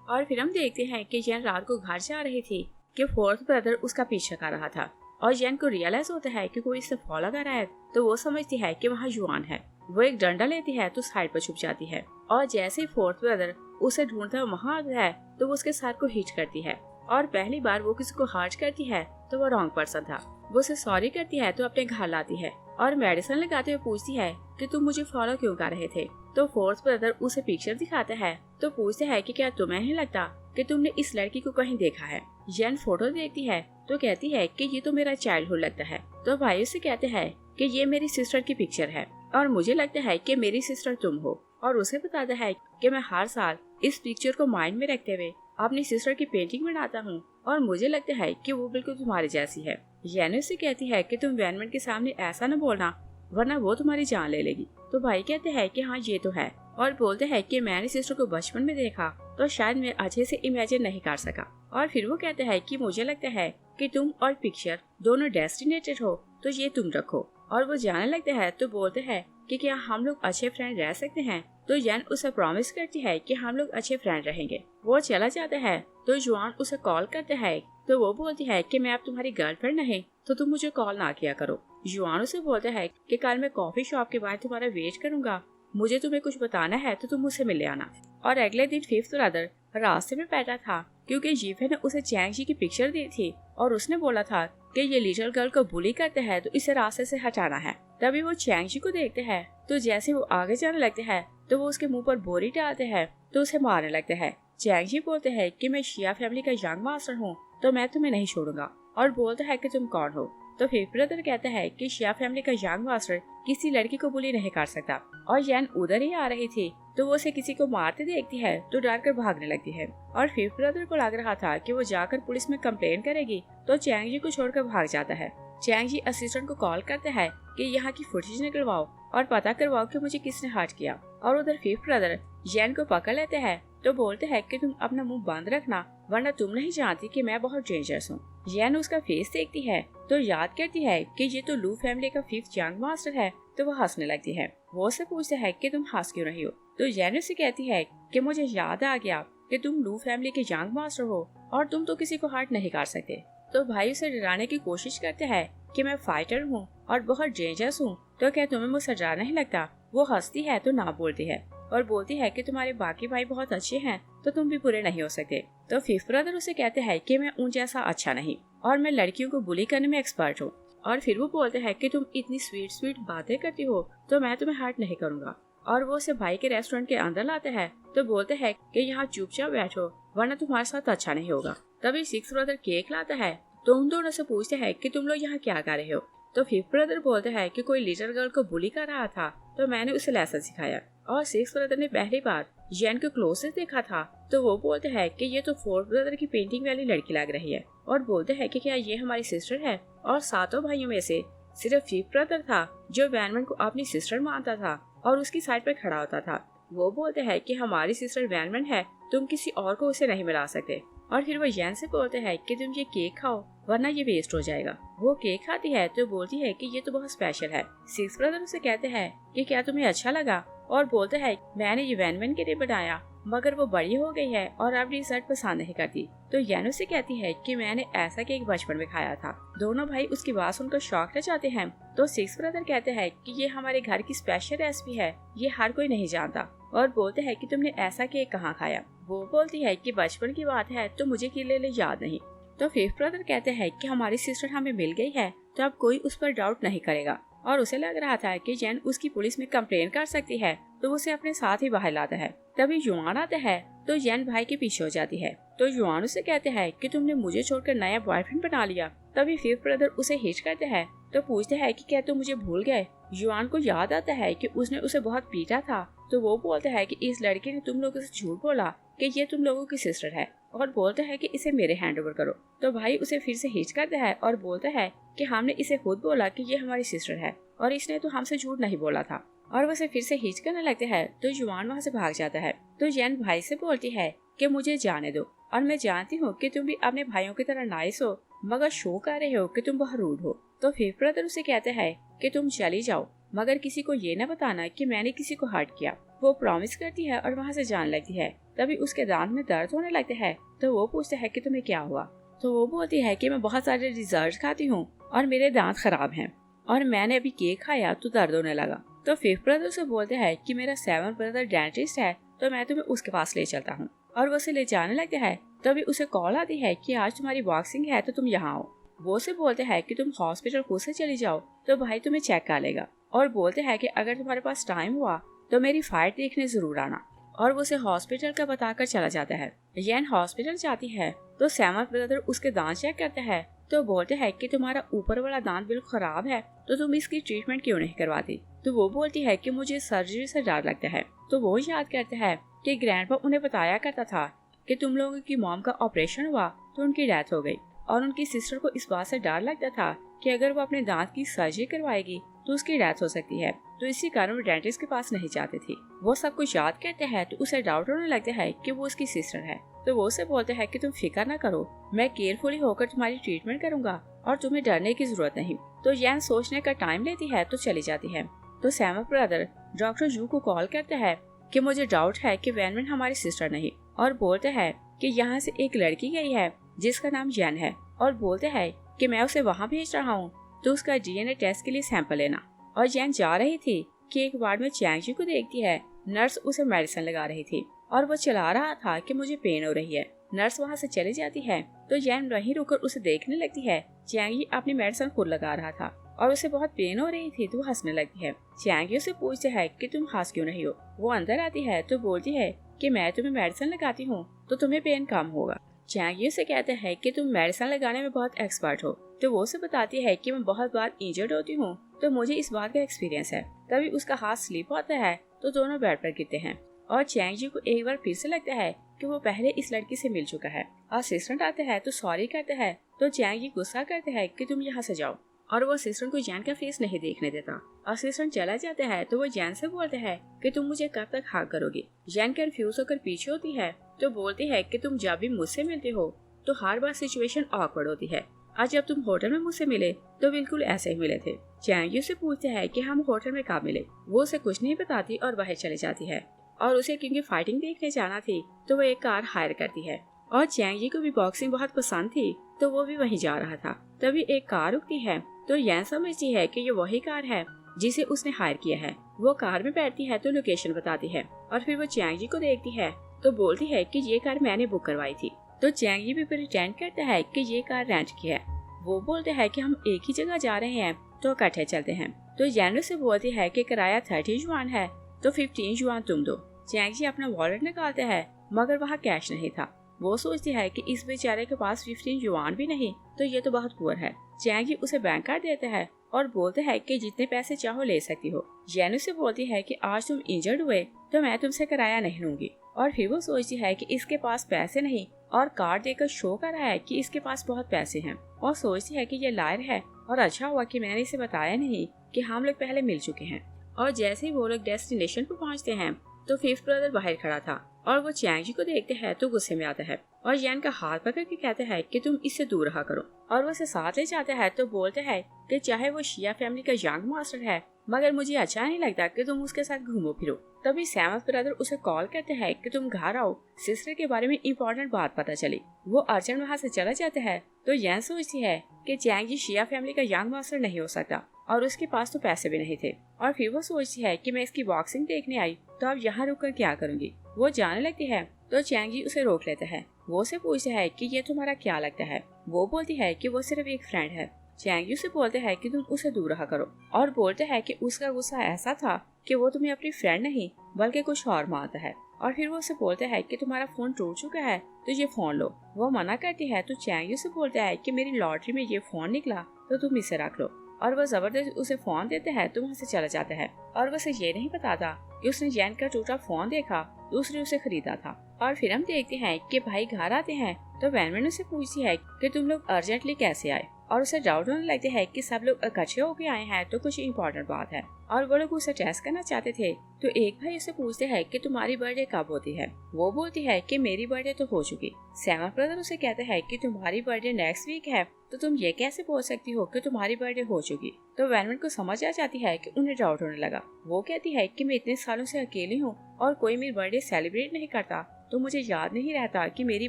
S1: और फिर हम देखते हैं कि जैन रात को घर जा रही थी कि फोर्थ ब्रदर उसका पीछा कर रहा था और जैन को रियलाइज होता है कि कोई इसे फॉलो कर रहा है तो वो समझती है कि वहाँ युआन है। वो एक डंडा लेती है तो साइड पर छुप जाती है और जैसे ही फोर्थ ब्रदर उसे ढूंढता वहाँ आता है तो वो उसके सर को हिट करती है और पहली बार वो किसी को हर्ट करती है तो वो रॉन्ग पर्सन था। वो उसे सॉरी करती है तो अपने घर लाती है और मेडिसिन लगाते हुए पूछती है कि तुम मुझे फॉलो क्यों कर रहे थे। तो फोर्थ ब्रदर उसे पिक्चर दिखाता है तो पूछते है कि क्या तुम्हें नहीं लगता कि तुमने इस लड़की को कहीं देखा है। जैन फोटो देखती है तो कहती है कि ये तो मेरा चाइल्डहुड लगता है। तो भाई उसे कहते हैं कि ये मेरी सिस्टर की पिक्चर है और मुझे लगता है कि मेरी सिस्टर तुम हो। और उसे बताता है कि मैं हर साल इस पिक्चर को माइंड में रखते हुए अपनी सिस्टर की पेंटिंग बनाता हूँ और मुझे लगता है कि वो बिल्कुल तुम्हारी जैसी है। येन उससे कहती है कि तुम वैनमैन के सामने ऐसा न बोलना वरना वो तुम्हारी जान ले लेगी। तो भाई कहते हैं कि हाँ ये तो है, और बोलते हैं कि मैंने सिस्टर को बचपन में देखा तो शायद मैं अच्छे से इमेजिन नहीं कर सका। और फिर वो कहते हैं कि मुझे लगता है कि तुम और पिक्चर दोनों डेस्टिनेटेड हो, तो ये तुम रखो। और वो जाने लगते हैं तो बोलते हैं कि क्या हम लोग अच्छे फ्रेंड रह सकते हैं। तो येन उसे प्रॉमिस करती है कि हम लोग अच्छे फ्रेंड रहेंगे। वो चला जाता है तो जुआन उसे कॉल करते है तो वो बोलती है कि मैं अब तुम्हारी गर्लफ्रेंड नहीं तो तुम मुझे कॉल ना किया करो। जुआन उसे बोलता है कि कल मैं कॉफी शॉप के बाहर तुम्हारा वेट करूंगा, मुझे तुम्हें कुछ बताना है तो तुम मुझसे मिलने आना। और अगले दिन फिफ्थ ब्रदर रास्ते में बैठा था क्योंकि जीफे ने उसे चैंग जी की पिक्चर दी थी और उसने बोला था कि ये लिटिल गर्ल को बुली करते हैं तो इसे रास्ते से हटाना है। तभी वो चैंग जी को देखते हैं तो जैसे वो आगे जाने लगते हैं तो वो उसके मुंह पर बोरी डालते हैं तो उसे मारने लगते हैं। चैंग जी बोलते हैं कि मैं शिया फैमिली का यंग मास्टर हूँ तो मैं तुम्हें नहीं छोड़ूंगा, और बोलता है कि तुम कौन हो। तो फिफ्थ ब्रदर कहता है कि शिया फैमिली का यंग मास्टर किसी लड़की को बुली नहीं कर सकता। और येन उधर ही आ रही थी तो वो उसे किसी को मारते देखती है तो डर कर भागने लगती है। और फिफ्थ ब्रदर को लग रहा था कि वो जाकर पुलिस में कंप्लेन करेगी तो चैंग जी को छोड़कर भाग जाता है। चैंग जी असिस्टेंट को कॉल करते हैं कि यहाँ की फुटेज निकलवाओ और पता करवाओ कि मुझे किसने हर्ट किया। और उधर फिफ्थ ब्रदर येन को पकड़ लेते हैं तो बोलते हैं कि तुम अपना मुंह बंद रखना वरना तुम नहीं जानती कि मैं बहुत डेंजरस हूँ। येन उसका फेस देखती है तो याद करती है कि ये तो लू फैमिली का फिफ्थ यंग मास्टर है तो वो हंसने लगती है। वो उससे पूछते है कि तुम हंस क्यों रही हो। तो येन उससे कहती है कि मुझे याद आ गया कि तुम लू फैमिली के यंग मास्टर हो और तुम तो किसी को हर्ट नहीं कर सकते। तो भाई उसे डराने की कोशिश करते हैं कि मैं फाइटर हूँ और बहुत डेंजरस हूँ, तो क्या तुम्हें मुझसे डर नहीं लगता। वो हंसती है तो ना बोलती है और बोलती है कि तुम्हारे बाकी भाई बहुत अच्छे हैं तो तुम भी बुरे नहीं हो सकते। तो फिफ्थ ब्रदर उसे कहते हैं कि मैं उन जैसा अच्छा नहीं और मैं लड़कियों को बुली करने में एक्सपर्ट हूँ। और फिर वो बोलते हैं कि तुम इतनी स्वीट बातें करती हो तो मैं तुम्हें हर्ट नहीं करूँगा। और वो उसे भाई के रेस्टोरेंट के अंदर लाते हैं तो बोलते हैं कि यहाँ चुपचाप बैठो वरना तुम्हारे साथ अच्छा नहीं होगा। तभी सिक्स ब्रदर केक लाता है तो उन दोनों से पूछते हैं कि तुम लोग यहाँ क्या कर रहे हो। तो फिफ्थ ब्रदर बोलते हैं कि कोई लिटिल गर्ल को बुली कर रहा था तो मैंने उसे लेसन सिखाया। और सिक्स ब्रदर ने पहली बार येन को क्लोज से देखा था तो वो बोलते हैं कि ये तो फोर्थ ब्रदर की पेंटिंग वाली लड़की लग रही है। और बोलते हैं कि क्या ये हमारी सिस्टर है। और सातों भाइयों में से सिर्फ फिफ्थ ब्रदर था जो वैनमैन को अपनी सिस्टर मानता था और उसकी साइड पर खड़ा होता था। वो बोलते हैं कि हमारी सिस्टर वैनमैन है, तुम किसी और को उसे नहीं मिला सकते। और फिर वो येन से बोलते हैं कि तुम ये केक खाओ वरना ये वेस्ट हो जाएगा। वो केक खाती है तो बोलती है कि ये तो बहुत स्पेशल है। सिक्स ब्रदर उसे कहते हैं कि क्या तुम्हें अच्छा लगा, और बोलते हैं मैंने ये वैनमैन के लिए बनाया मगर वो बड़ी हो गई है और अब डिजर्ट पसंद नहीं करती। तो येन उसे कहती है कि मैंने ऐसा केक बचपन में खाया था। दोनों भाई उसकी बात सुनकर शॉक रह जाते हैं। तो सिक्स ब्रदर कहते हैं कि ये हमारे घर की स्पेशल रेसिपी है, ये हर कोई नहीं जानता। और बोलते हैं कि तुमने ऐसा केक कहाँ खाया। वो बोलती है कि बचपन की बात है तो मुझे क्लियरली याद नहीं। तो फिफ्थ ब्रदर कहते हैं कि हमारी सिस्टर हमें मिल गई है तो अब कोई उस पर डाउट नहीं करेगा। और उसे लग रहा था कि जेन उसकी पुलिस में कंप्लेन कर सकती है तो उसे अपने साथ ही बाहर लाता है। तभी युआन आता है तो जेन भाई के पीछे हो जाती है। तो युआन उसे कहते हैं कि तुमने मुझे छोड़कर नया बॉयफ्रेंड बना लिया। तभी फिफ्थ ब्रदर उसे हिच करते हैं तो पूछते हैं कि क्या तुम मुझे भूल गए। युआन को याद आता है कि उसने उसे बहुत पीटा था तो वो बोलते हैं कि इस लड़के ने तुम लोगों से झूठ बोला कि ये तुम लोगों की सिस्टर है, और बोलते हैं कि इसे मेरे हैंड ओवर करो। तो भाई उसे फिर से हिच करता है और बोलता है कि हमने इसे खुद बोला कि ये हमारी सिस्टर है और इसने तो हमसे झूठ नहीं बोला था। और वैसे फिर से हिच करने लगते हैं तो युआन वहाँ से भाग जाता है। तो येन भाई से बोलती है कि मुझे जाने दो और मैं जानती हूँ कि तुम भी अपने भाइयों की तरह नाइस हो मगर शो कर रहे हो कि तुम बहुत रूड हो। तो फिफ्थ ब्रदर उसे कहते हैं कि तुम चली जाओ मगर किसी को ये न बताना कि मैंने किसी को हर्ट किया। वो प्रॉमिस करती है और वहाँ से जाने लगती है। तभी उसके दांत में दर्द होने लगते हैं तो वो पूछते है कि तुम्हें क्या हुआ। तो वो बोलती है कि मैं बहुत सारे डिजर्ट खाती हूँ और मेरे दांत खराब हैं और मैंने अभी केक खाया तो दर्द होने लगा। तो फिफ्थ ब्रदर से बोलते हैं कि मेरा सेवंथ ब्रदर डेंटिस्ट है तो मैं तुम्हें उसके पास ले चलता हूँ, और वो उसे ले जाने लगते हैं। तभी उसे कॉल आती है कि आज तुम्हारी बॉक्सिंग है तो तुम यहाँ आओ। वो उसे बोलते हैं कि तुम हॉस्पिटल खुद से चली जाओ तो भाई तुम्हें चेक कर लेगा, और बोलते हैं कि अगर तुम्हारे पास टाइम हुआ तो मेरी फाइट देखने जरूर आना। और वो उसे हॉस्पिटल का बताकर चला जाता है। येन हॉस्पिटल जाती है तो सेवंथ ब्रदर उसके दांत चेक करते हैं तो बोलते हैं कि तुम्हारा ऊपर वाला दांत बिल्कुल खराब है तो तुम इसकी ट्रीटमेंट क्यों नहीं करवाती। तो वो बोलती है कि मुझे सर्जरी से डर लगता है। तो वो याद करते हैं कि ग्रैंडपा उन्हें बताया करता था कि तुम लोगों की मॉम का ऑपरेशन हुआ तो उनकी डेथ हो गई, और उनकी सिस्टर को इस बात से डर लगता था कि अगर वो अपने दांत की सर्जरी करवाएगी तो उसकी डेथ हो सकती है, तो इसी कारण वो डेंटिस्ट के पास नहीं जाते थे। वो सब कुछ याद करते हैं तो उसे डाउट होने लगता है कि वो उसकी सिस्टर है, तो वो उसे बोलते हैं कि तुम फिक्र ना करो, मैं केयरफुली होकर तुम्हारी ट्रीटमेंट करूंगा और तुम्हें डरने की जरूरत नहीं। तो यैन सोचने का टाइम लेती है तो चली जाती है। तो सैम ब्रदर डॉक्टर जू को कॉल करते हैं कि मुझे डाउट है कि वैनमिन हमारी सिस्टर नहीं, और बोलते हैं कि यहाँ से एक लड़की गई है जिसका नाम यैन है, और बोलते हैं कि मैं उसे वहाँ भेज रहा हूँ तो उसका डीएनए टेस्ट के लिए सैंपल लेना। और यैन जा रही थी कि एक वार्ड में चैंग जी को देखती है। नर्स उसे मेडिसिन लगा रही थी और वो चला रहा था कि मुझे पेन हो रही है। नर्स वहाँ से चली जाती है तो यैन वहीं रुककर उसे देखने लगती है। चैंग जी अपनी मेडिसिन खुद लगा रहा था और उसे बहुत पेन हो रही थी तो वो हंसने लगती है। चैंग जी उसे पूछते है कि तुम हंस क्यों नहीं हो। वो अंदर आती है तो बोलती है कि मैं तुम्हें मेडिसिन लगाती हूँ तो तुम्हें पेन कम होगा। चैंग जी से कहते हैं कि तुम मेडिसिन लगाने में बहुत एक्सपर्ट हो, तो वो उसे बताती है कि मैं बहुत बार इंजर्ड होती हूँ तो मुझे इस बात का एक्सपीरियंस है। तभी उसका हाथ स्लिप होता है तो दोनों बेड पर गिरते हैं और चैंग जी को एक बार फिर से लगता है कि वो पहले इस लड़की से मिल चुका है। असिस्टेंट आते हैं तो सॉरी कहते हैं तो चैंग जी गुस्सा करते हैं कि तुम यहाँ से जाओ, और वो असिस्टेंट को जैन का फेस नहीं देखने देता। असिस्टेंट चला जाता है तो वो जैन से बोलते हैं कि तुम मुझे कब तक हाँ करोगी। जैन कंफ्यूज होकर पीछे होती है तो बोलती है कि तुम जब भी मुझसे मिलते हो तो हर बार सिचुएशन ऑकवर्ड होती है। आज जब तुम होटल में मुझसे मिले तो बिल्कुल ऐसे ही मिले थे। चैंग से पूछते हैं कि हम होटल में कब मिले। वो उसे कुछ नहीं बताती और बाहर चली जाती है, और उसे क्योंकि फाइटिंग देखने जाना थी तो वो एक कार हायर करती है। और चैंग जी को भी बॉक्सिंग बहुत पसंद थी तो वो भी वहीं जा रहा था। तभी एक कार रुकती है तो यैन समझती है कि ये वही कार है जिसे उसने हायर किया है। वो कार में बैठती है तो लोकेशन बताती है और फिर वो चैंग जी को देखती है तो बोलती है कि ये कार मैंने बुक करवाई थी। तो चैंग जी भी प्रिटेंड करता है कि ये कार रेंट की है। वो बोलते हैं कि हम एक ही जगह जा रहे हैं तो इकट्ठे चलते हैं। तो यैन से बोलती है कि किराया 30 युआन है तो 15 युआन तुम दो। चैंग जी अपना वॉलेट निकालते हैं मगर वहाँ कैश नहीं था। वो सोचती है कि इस बेचारे के पास 15 युआन भी नहीं तो ये तो बहुत पुअर है। चैंग जी उसे बैंक कार्ड देते हैं और बोलते हैं कि जितने पैसे चाहो ले सकती हो। यैन से बोलती है कि आज तुम इंजर्ड हुए तो मैं तुमसे किराया नहीं लूंगी। और फिर वो सोचती है कि इसके पास पैसे नहीं और कार्ड देकर शो कर रहा है कि इसके पास बहुत पैसे हैं, और सोचती है कि ये लायर है और अच्छा हुआ कि मैंने इसे बताया नहीं कि हम लोग पहले मिल चुके हैं। और जैसे ही वो लोग डेस्टिनेशन पर पहुंचते हैं तो फिफ्थ ब्रदर बाहर खड़ा था और वो चैंग जी को देखते हैं तो गुस्से में आता है और यैन का हाथ पकड़ के कहते हैं कि तुम इससे दूर रहा करो। और वो उसे साथ ले जाते हैं तो बोलते हैं कि चाहे वो शिया फैमिली का यंग मास्टर है मगर मुझे अच्छा नहीं लगता कि तुम उसके साथ घूमो फिरो। तभी सैमथ ब्रदर उसे कॉल करते हैं कि तुम घर आओ, सिस्टर के बारे में इम्पोर्टेंट बात पता चली। वो अर्जेंट वहाँ से चला जाता है तो यैन सोचती है कि चैंग जी शिया फैमिली का यंग मास्टर नहीं हो सकता और उसके पास तो पैसे भी नहीं थे। और फिर वो सोचती है कि मैं इसकी बॉक्सिंग देखने आई तो अब यहाँ रुक कर क्या करूँगी। वो जाने लगती है तो चैंग जी उसे रोक लेते हैं। वो उसे पूछते है कि ये तुम्हारा क्या लगता है। वो बोलती है कि वो सिर्फ एक फ्रेंड है। चैंग जी से बोलते हैं कि तुम उसे दूर रहा करो और बोलते हैं कि उसका गुस्सा ऐसा था कि वो तुम्हें अपनी फ्रेंड नहीं बल्कि कुछ और मानता है। और फिर वो उसे बोलते हैं कि तुम्हारा फोन टूट चुका है तो ये फोन लो। वो मना करती है तो चैंग जी से बोलता है कि मेरी लॉटरी में ये फोन निकला तो तुम इसे रख लो। और वो जबरदस्ती उसे फोन देते हैं तो वहाँ से चला जाता है और वो उसे ये नहीं बताता कि उसने यैन का टूटा फोन देखा तो उसने उसे खरीदा था। और फिर हम देखते हैं कि भाई घर आते हैं तो वैनमैन उसे पूछती है कि तुम लोग अर्जेंटली कैसे आए, और उसे डाउट होने लगते हैं कि सब लोग इकट्ठे होके आए हैं तो कुछ इम्पोर्टेंट बात है। और वो लोग उसे टेस्ट करना चाहते थे तो एक भाई उसे पूछते हैं कि तुम्हारी बर्थडे कब होती है। वो बोलती है कि मेरी बर्थडे तो हो चुकी। सैमन ब्रदर उसे कहते हैं कि तुम्हारी बर्थडे नेक्स्ट वीक है तो तुम ये कैसे बोल सकती हो कि तुम्हारी बर्थडे हो चुकी। तो वैनमैन को समझ आ जाती है कि उन्हें डाउट होने लगा। वो कहती है कि मैं इतने सालों से अकेली हूँ और कोई मेरी बर्थडे सेलिब्रेट नहीं करता तो मुझे याद नहीं रहता कि मेरी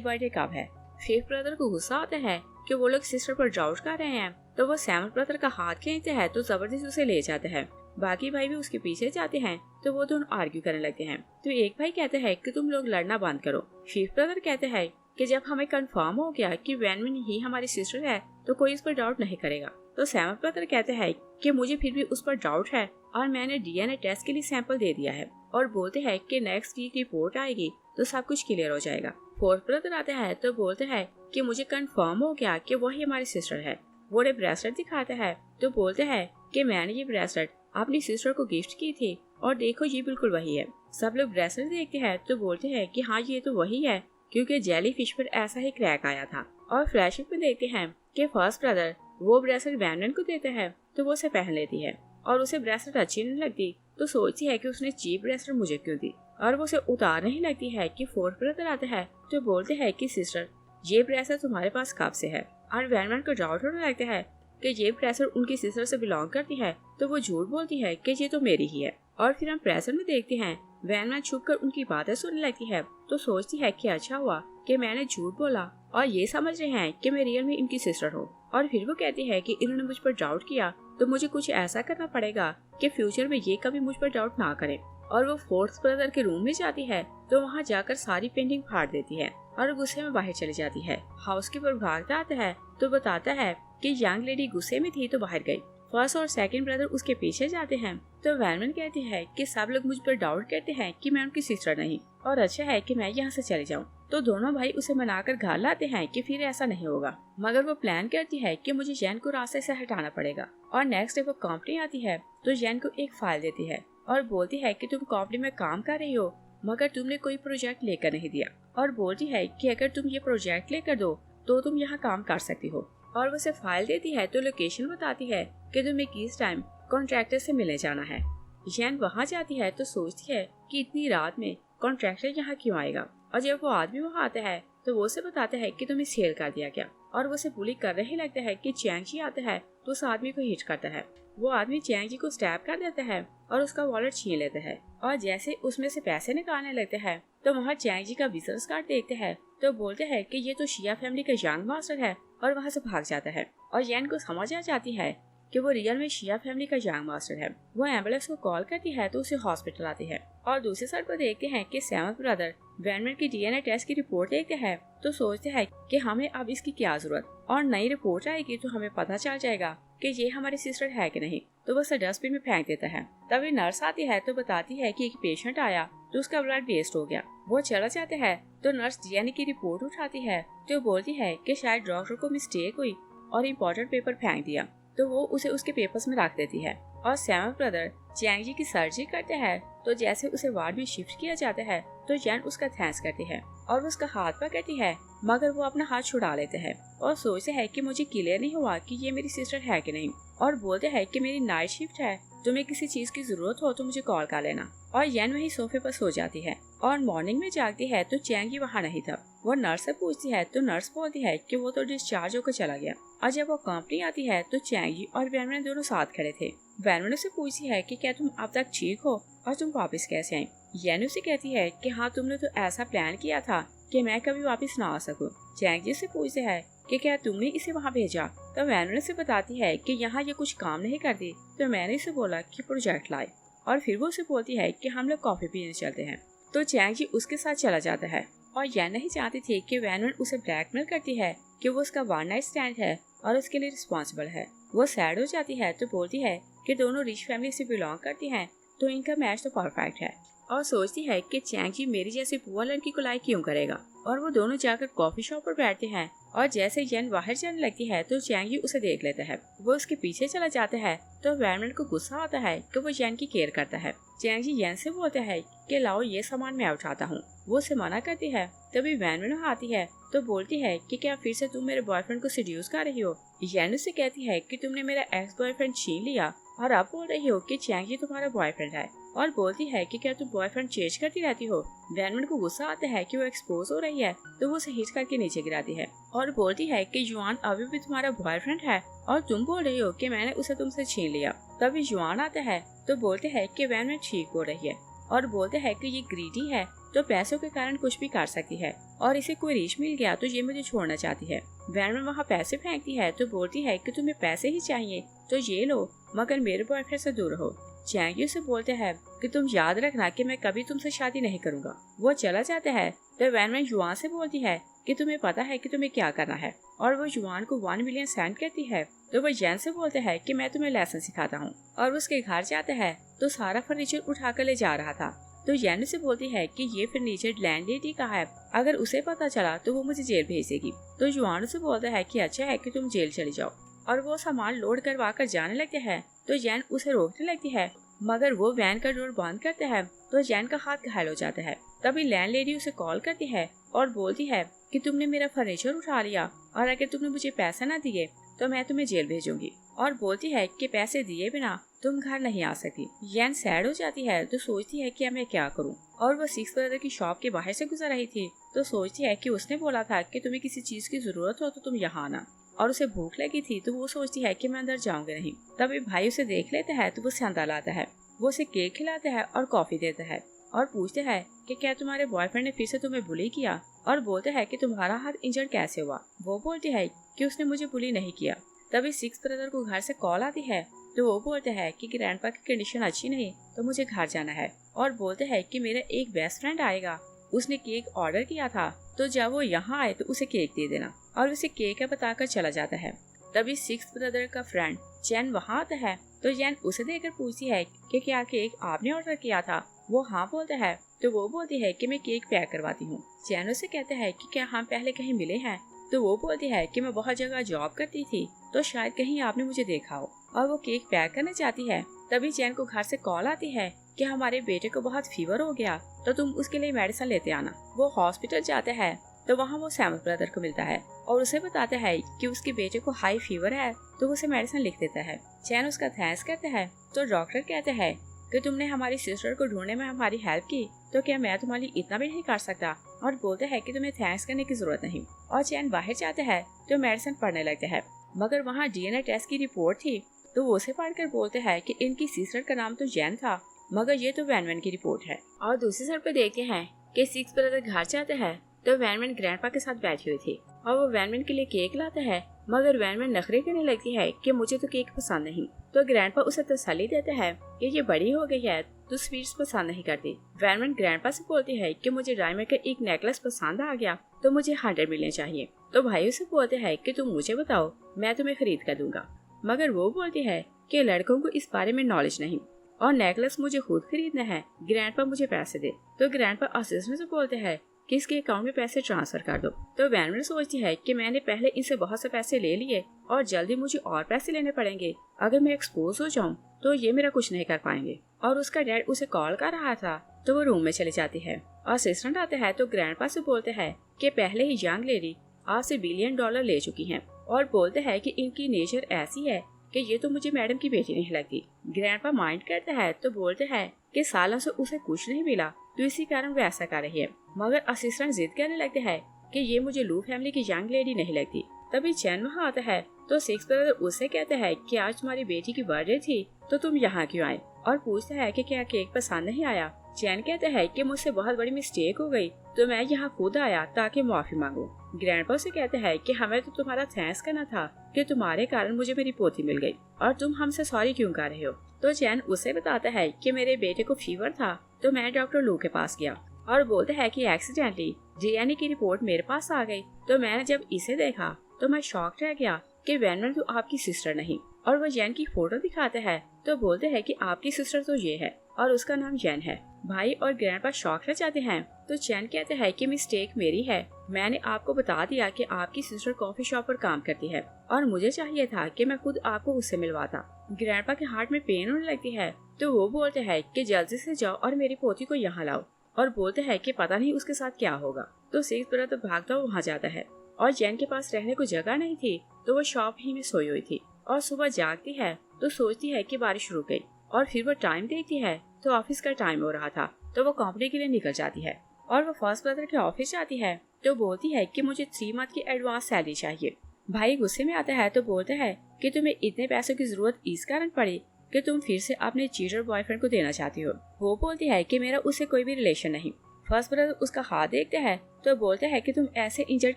S1: बर्थडे कब है। फिफ्थ ब्रदर को गुस्सा आता है कि वो लोग सिस्टर पर डाउट कर रहे हैं तो वो सैमन ब्रदर का हाथ खींचते हैं तो जबरदस्ती उसे ले जाते हैं। बाकी भाई भी उसके पीछे जाते हैं तो वो दोनों आर्ग्यू करने लगते हैं। तो एक भाई कहते हैं कि तुम लोग लड़ना बंद करो। फिफ्थ ब्रदर कहते हैं कि जब हमें कंफर्म हो गया कि वैनमिन ही हमारी सिस्टर है तो कोई इस पर डाउट नहीं करेगा। तो सैमन ब्रदर कहते हैं कि मुझे फिर भी उस पर डाउट है और मैंने डीएनए टेस्ट के लिए सैंपल दे दिया है, और बोलते हैं कि नेक्स्ट वीक रिपोर्ट आएगी तो सब कुछ क्लियर हो जाएगा। फोर्थ ब्रदर आते हैं तो बोलते हैं कि मुझे कंफर्म हो गया कि वही हमारी सिस्टर है। वो एक ब्रेसलेट दिखाते हैं तो बोलते हैं कि मैंने ये ब्रेसलेट अपनी सिस्टर को गिफ्ट की थी और देखो ये बिल्कुल वही है। सब लोग ब्रेसलेट देखते हैं तो बोलते हैं कि हाँ ये तो वही है क्योंकि जेली फिश पर ऐसा ही क्रैक आया था। और फ्लैशबैक में देखते हैं कि फर्स्ट ब्रदर वो ब्रेसलेट वैन को देते हैं तो वो उसे पहन लेती है और उसे ब्रेसलेट अच्छी नहीं लगती तो सोचती है कि उसने चीप ब्रेसलेट मुझे क्यों दी, और वो उसे उतारने ही लगती है कि फोर्थ ब्रदर आते हैं तो बोलते हैं कि सिस्टर ये ब्रेसलेट तुम्हारे पास कब से है, और वैन को डाउट होने लगता है कि ये ब्रेसलेट उनकी सिस्टर से बिलोंग करती है तो वो झूठ बोलती है कि ये तो मेरी ही है। और फिर हम ब्रेसलेट में देखते हैं वैन छुपकर उनकी बातें सुनने लगती है तो सोचती है कि अच्छा हुआ कि मैंने झूठ बोला और ये समझ रहे हैं कि मैं रियल में इनकी सिस्टर हूँ। और फिर वो कहती है कि इन्होंने मुझ पर डाउट किया तो मुझे कुछ ऐसा करना पड़ेगा कि फ्यूचर में ये कभी मुझ पर डाउट ना करें। और वो फोर्थ ब्रदर के रूम में जाती है तो वहाँ जाकर सारी पेंटिंग फाड़ देती है और गुस्से में बाहर चली जाती है। हाउसकीपर भागता आता है तो बताता है कि यंग लेडी गुस्से में थी तो बाहर गई। फर्स्ट और सेकंड ब्रदर उसके पीछे जाते हैं तो वैनमैन कहती है कि सब लोग मुझ पर डाउट करते हैं कि मैं उनकी सिस्टर नहीं और अच्छा है कि मैं यहाँ से चले जाऊँ। तो दोनों भाई उसे मनाकर घर लाते हैं कि फिर ऐसा नहीं होगा, मगर वो प्लान करती है कि मुझे जैन को रास्ते से हटाना पड़ेगा। और नेक्स्ट डे वो कंपनी आती है तो जैन को एक फाइल देती है और बोलती है कि तुम कंपनी में काम कर रही हो मगर तुमने कोई प्रोजेक्ट लेकर नहीं दिया, और बोलती है कि अगर तुम ये प्रोजेक्ट लेकर दो तो तुम यहाँ काम कर सकती हो। और वो उसे फाइल देती है तो लोकेशन बताती है कि तुम्हें किस टाइम कॉन्ट्रैक्टर से मिलने जाना है। जैन वहाँ जाती है तो सोचती है कि इतनी रात में कॉन्ट्रैक्टर यहाँ क्यों आएगा, और जब वो आदमी वहाँ आता है तो वो उसे बताता है कि तुम्हें सेल कर दिया गया, और वो उसे बुली कर रहे लगता है कि चैंग जी आता है तो उस आदमी को हिट करता है। वो आदमी चैंग जी को स्टैब कर देता है और उसका वॉलेट छीन लेता है, और जैसे उसमें से पैसे निकालने लगते हैं तो वहाँ चैंग जी का बिजनेस कार्ड देखते हैं तो बोलते हैं कि ये तो शिया फैमिली का यंग मास्टर है, और वहाँ से भाग जाता है। और यैन को समझ आ जाती है कि वो रियल में शिया फैमिली का यंग मास्टर है। वो एम्बुलेंस को कॉल करती है तो उसे हॉस्पिटल आती है। और दूसरी साइड पर देखते हैं कि सेवंथ ब्रदर वैनमैन की डीएनए टेस्ट की रिपोर्ट देखते हैं तो सोचते हैं कि हमें अब इसकी क्या जरूरत, और नई रिपोर्ट आएगी तो हमें पता चल जाएगा कि ये हमारी सिस्टर है कि नहीं। तो वो उसे डस्टबिन में फेंक देता है। तभी नर्स आती है तो बताती है कि एक पेशेंट आया तो उसका ब्लड वेस्ट हो गया। वो चला जाता है तो नर्स डीएनए की रिपोर्ट उठाती है तो बोलती है कि शायद डॉक्टर को मिस्टेक हुई और इम्पोर्टेंट पेपर फेंक दिया, तो वो उसे उसके पेपर्स में रख देती है। और सेवंथ ब्रदर चैंग जी की सर्जरी करते हैं तो जैसे उसे वार्ड में शिफ्ट किया जाता है तो जैन उसका थैंक्स करती है और वो उसका हाथ पकड़ती है, मगर वो अपना हाथ छुड़ा लेते हैं और सोचते हैं कि मुझे क्लियर नहीं हुआ कि ये मेरी सिस्टर है कि नहीं, और बोलते हैं कि मेरी नाइट शिफ्ट है, तुम्हें किसी चीज की जरूरत हो तो मुझे कॉल कर लेना। और यन वही सोफे पर सो जाती है और मॉर्निंग में जागती है तो चैंग जी वहाँ नहीं था। वो नर्स से पूछती है तो नर्स बोलती है कि वो तो डिस्चार्ज होकर चला गया। और जब वो कंपनी आती है तो चैंग जी और वैनमैन दोनों साथ खड़े थे। वैनमैन से पूछती है कि क्या तुम अब तक ठीक हो और तुम वापस कैसे आई। येन से कहती है कि हाँ, तुमने तो ऐसा प्लान किया था कि मैं कभी वापस ना आ सकूं। चैंग जी से पूछते हैं कि क्या तुमने इसे वहाँ भेजा, तो वैनमैन से बताती है कि यहाँ ये कुछ काम नहीं करती, तो मैंने इसे बोला कि प्रोजेक्ट लाए। और फिर वो उसे बोलती है कि हम लोग कॉफी पीने चलते हैं। तो चैंग जी उसके साथ चला जाता है और येन नहीं चाहती थी कि वैनमैन उसे ब्लैकमेल करती है कि वो उसका वन नाइट स्टैंड है और उसके लिए रिस्पॉन्सिबल है। वो सैड हो जाती है तो बोलती है कि दोनों रिच फैमिली से बिलोंग करती हैं तो इनका मैच तो परफेक्ट है, और सोचती है कि चैंग जी मेरी जैसी पुअर लड़की को लाइक क्यों करेगा। और वो दोनों जाकर कॉफी शॉप पर बैठते हैं और जैसे येन बाहर जाने लगती है तो चैंग जी उसे देख लेता है। वो उसके पीछे चला जाता है तो वैनमैन को गुस्सा आता है कि वो येन की केयर करता है। चैंग जी येन से बोलता है कि लाओ ये सामान मैं उठाता हूँ। वो उसे मना करती है। तभी वैनमैन आती है तो बोलती है कि क्या फिर से तुम मेरे बॉयफ्रेंड को सेड्यूस कर रही हो। येन उसे कहती है कि तुमने मेरा एक्स बॉयफ्रेंड छीन लिया और अब बोल रही हो कि चैंग जी तुम्हारा बॉयफ्रेंड है, और बोलती है कि क्या तुम बॉयफ्रेंड चेंज करती रहती हो। वैनमैन को गुस्सा आता है कि वो एक्सपोज हो रही है तो वो उसे हिट करके नीचे गिराती है और बोलती है कि जुआन अभी भी तुम्हारा बॉयफ्रेंड है और तुम बोल रही हो कि मैंने उसे तुमसे छीन लिया। तभी जुआन आता है तो बोलते है कि वैनमैन ठीक हो रही है और बोलते है कि ये ग्रीडी है तो पैसों के कारण कुछ भी कर सकती है और इसे कोई रिच मिल गया तो ये मुझे छोड़ना चाहती है। वैनमैन वहाँ पैसे फेंकती है तो बोलती है कि तुम्हें पैसे ही चाहिए तो ये लो, मगर मेरे बॉयफ्रेंड से दूर रहो। चैंग जी से बोलते हैं कि तुम याद रखना कि मैं कभी तुमसे शादी नहीं करूंगा। वो चला जाता है तो वैनमैन युआन से बोलती है कि तुम्हें पता है कि तुम्हें क्या करना है, और वो युआन को 1 मिलियन सेंड करती है। तो वो येन से बोलते हैं कि मैं तुम्हें लेसन सिखाता हूँ, और वो उसके घर जाता है तो सारा फर्नीचर उठाकर ले जा रहा था। तो येन से बोलती है कि ये फर्नीचर लैंडलेडी का है, अगर उसे पता चला तो वो मुझे जेल भेज देगी। तो युआन से बोलता है कि अच्छा है कि तुम जेल चली जाओ, और वो सामान लोड करवा कर जाने लगते हैं तो येन उसे रोकने लगती है, मगर वो वैन का डोर बंद करते हैं तो येन का हाथ घायल हो जाता है। तभी लैंडलेडी उसे कॉल करती है और बोलती है कि तुमने मेरा फर्नीचर उठा लिया और अगर तुमने मुझे पैसा ना दिए तो मैं तुम्हें जेल भेजूंगी। और बोलती है कि पैसे दिए बिना तुम घर नहीं आ सकती। येन सैड हो जाती है तो सोचती है कि अब मैं क्या करूं। और वो सिक्स ब्रदर की शॉप के बाहर से गुजर रही थी तो सोचती है कि उसने बोला था कि तुम्हें किसी चीज की जरूरत हो तो तुम यहाँ आना, और उसे भूख लगी थी तो वो सोचती है कि मैं अंदर जाऊंगी नहीं। तभी भाई उसे देख लेता है तो वो उसे अंदर लाता है। वो उसे केक खिलाता है और कॉफी देता है और पूछते हैं कि क्या तुम्हारे बॉयफ्रेंड ने फिर से तुम्हें बुली किया, और बोलते हैं कि तुम्हारा हाथ इंजर्ड कैसे हुआ। वो बोलती है कि उसने मुझे बुली नहीं किया। तभी सिक्स ब्रदर को घर से कॉल आती है तो वो बोलते हैं कि ग्रैंडपा की कंडीशन अच्छी नहीं तो मुझे घर जाना है, और बोलते हैं कि मेरा एक बेस्ट फ्रेंड आएगा, उसने केक ऑर्डर किया था तो जब वो यहाँ आए तो उसे केक दे देना, और उसे केक है बताकर चला जाता है। तभी सिक्स ब्रदर का फ्रेंड चैन वहाँ आता है तो चैन उसे देखकर पूछती है कि क्या केक आपने ऑर्डर किया था। वो हाँ बोलता है तो वो बोलती है कि मैं केक पैक करवाती हूँ। चैन उसे कहता है कि क्या हम पहले कहीं मिले हैं, तो वो बोलती है कि मैं बहुत जगह जॉब करती थी तो शायद कहीं आपने मुझे देखा हो, और वो केक पैक करना चाहती है। तभी चैन को घर से कॉल आती है कि हमारे बेटे को बहुत फीवर हो गया तो तुम उसके लिए मेडिसिन लेते आना। वो हॉस्पिटल जाते हैं तो वहाँ वो सैम ब्रदर को मिलता है और उसे बताता है कि उसके बेटे को हाई फीवर है तो उसे मेडिसिन लिख देता है। चैन उसका थैंक्स करता है तो डॉक्टर कहता है कि तुमने हमारी सिस्टर को ढूंढने में हमारी हेल्प की तो क्या मैं तुम्हारी इतना भी नहीं कर सकता, और बोलते हैं कि तुम्हें थैंक्स करने की जरूरत नहीं। और चैन बाहर जाता है तो मेडिसिन पढ़ने लगता है, मगर वहाँ डीएनए टेस्ट की रिपोर्ट थी तो वो उसे पढ़कर बोलते हैं कि इनकी सिस्टर का नाम तो जैन था मगर ये तो वैन वैन की रिपोर्ट है। और दूसरी साइड पे देखते हैं कि सिक्स ब्रदर घर जाते हैं तो वैन वैन ग्रैंडपा के साथ बैठी हुई थी और वो वैन वैन के लिए केक लाता है, मगर वैन वैन नखरे करने लगती है कि मुझे तो केक पसंद नहीं। तो ग्रैंडपा उसे तसल्ली देता है कि ये बड़ी हो गई है तो स्वीट्स पसंद नहीं करती। वैन वैन ग्रैंडपा से बोलती है कि मुझे डायमंड का एक नेकलेस पसंद आ गया तो मुझे 100 मिलने चाहिए। तो भाई उसे बोलते हैं कि तुम मुझे बताओ मैं तुम्हें खरीद कर दूंगा, मगर वो बोलती है कि लड़कों को इस बारे में नॉलेज नहीं और नेकलेस मुझे खुद खरीदना है, ग्रैंडपा मुझे पैसे दे। तो ग्रैंडपा असिस्टेंट से बोलते हैं कि इसके अकाउंट में पैसे ट्रांसफर कर दो। तो वैन सोचती है कि मैंने पहले इनसे बहुत से पैसे ले लिए और जल्दी मुझे और पैसे लेने पड़ेंगे, अगर मैं एक्सपोज हो जाऊं तो ये मेरा कुछ नहीं कर पाएंगे। और उसका डैड उसे कॉल कर रहा था तो वो रूम में चली जाती है। असिस्टेंट आते हैं तो ग्रैंडपा से बोलते हैं कि पहले ही यंग लेडी आज से $1 बिलियन ले चुकी हैं, और बोलते हैं कि इनकी नेचर ऐसी है कि ये तो मुझे मैडम की बेटी नहीं लगती। ग्रैंडपा माइंड करता है तो बोलते हैं कि सालों से उसे कुछ नहीं मिला तो इसी कारण वो ऐसा कर रही है, मगर असिस्टेंट जिद करने लगते हैं कि ये मुझे लू फैमिली की यंग लेडी नहीं लगती। तभी चैन वहाँ आता है तो सिक्स ब्रदर उससे कहते हैं कि आज तुम्हारी बेटी की बर्थडे थी तो तुम यहाँ क्यों आए, और पूछता है कि क्या केक पसंद नहीं आया। चैन कहते हैं कि मुझसे बहुत बड़ी मिस्टेक हो गई तो मैं यहाँ खुद आया ताकि माफी मांगू। ग्रैंडपा से कहते हैं कि हमें तो तुम्हारा थैंक्स करना था कि तुम्हारे कारण मुझे मेरी पोती मिल गई और तुम हमसे सॉरी क्यों कर रहे हो। तो चैन उसे बताता है कि मेरे बेटे को फीवर था तो मैं डॉक्टर लू के पास गया, और बोलते हैं कि एक्सीडेंटली डीएनए की रिपोर्ट मेरे पास आ गई तो मैंने जब इसे देखा तो मैं शॉक रह गया कि वैन तो आपकी सिस्टर नहीं। और वो जैन की फोटो दिखाते हैं तो बोलते हैं कि आपकी सिस्टर तो ये है और उसका नाम जैन है। भाई और ग्रैंडपा शॉक रह जाते हैं तो चैन कहते हैं कि मिस्टेक मेरी है, मैंने आपको बता दिया कि आपकी सिस्टर कॉफी शॉप पर काम करती है और मुझे चाहिए था कि मैं खुद आपको उससे मिलवाता। ग्रैंडपा के हार्ट में पेन होने लगती है तो वो बोलते हैं कि जल्दी से जाओ और मेरी पोती को यहाँ लाओ, और बोलते हैं कि पता नहीं उसके साथ क्या होगा। तो सिक्स ब्रदर तो भागता वहाँ जाता है और जैन के पास रहने को जगह नहीं थी तो वो शॉप ही में सोई हुई थी, और सुबह जागती है तो सोचती है कि बारिश रुक गई, और फिर वो टाइम देखती है तो ऑफिस का टाइम हो रहा था तो वो कंपनी के लिए निकल जाती है। और वो फर्स्ट ब्रदर के ऑफिस जाती है तो बोलती है कि मुझे 3 मंथ की एडवांस सैलरी चाहिए। भाई गुस्से में आता है तो बोलता है कि तुम्हें इतने पैसों की जरूरत इस कारण पड़ी कि तुम फिर से अपने चीटर बॉयफ्रेंड को देना चाहती हो। वो बोलती है कि मेरा उससे कोई भी रिलेशन नहीं। फर्स्ट ब्रदर उसका हाथ देखते हैं तो बोलते हैं कि तुम ऐसे इंजर्ड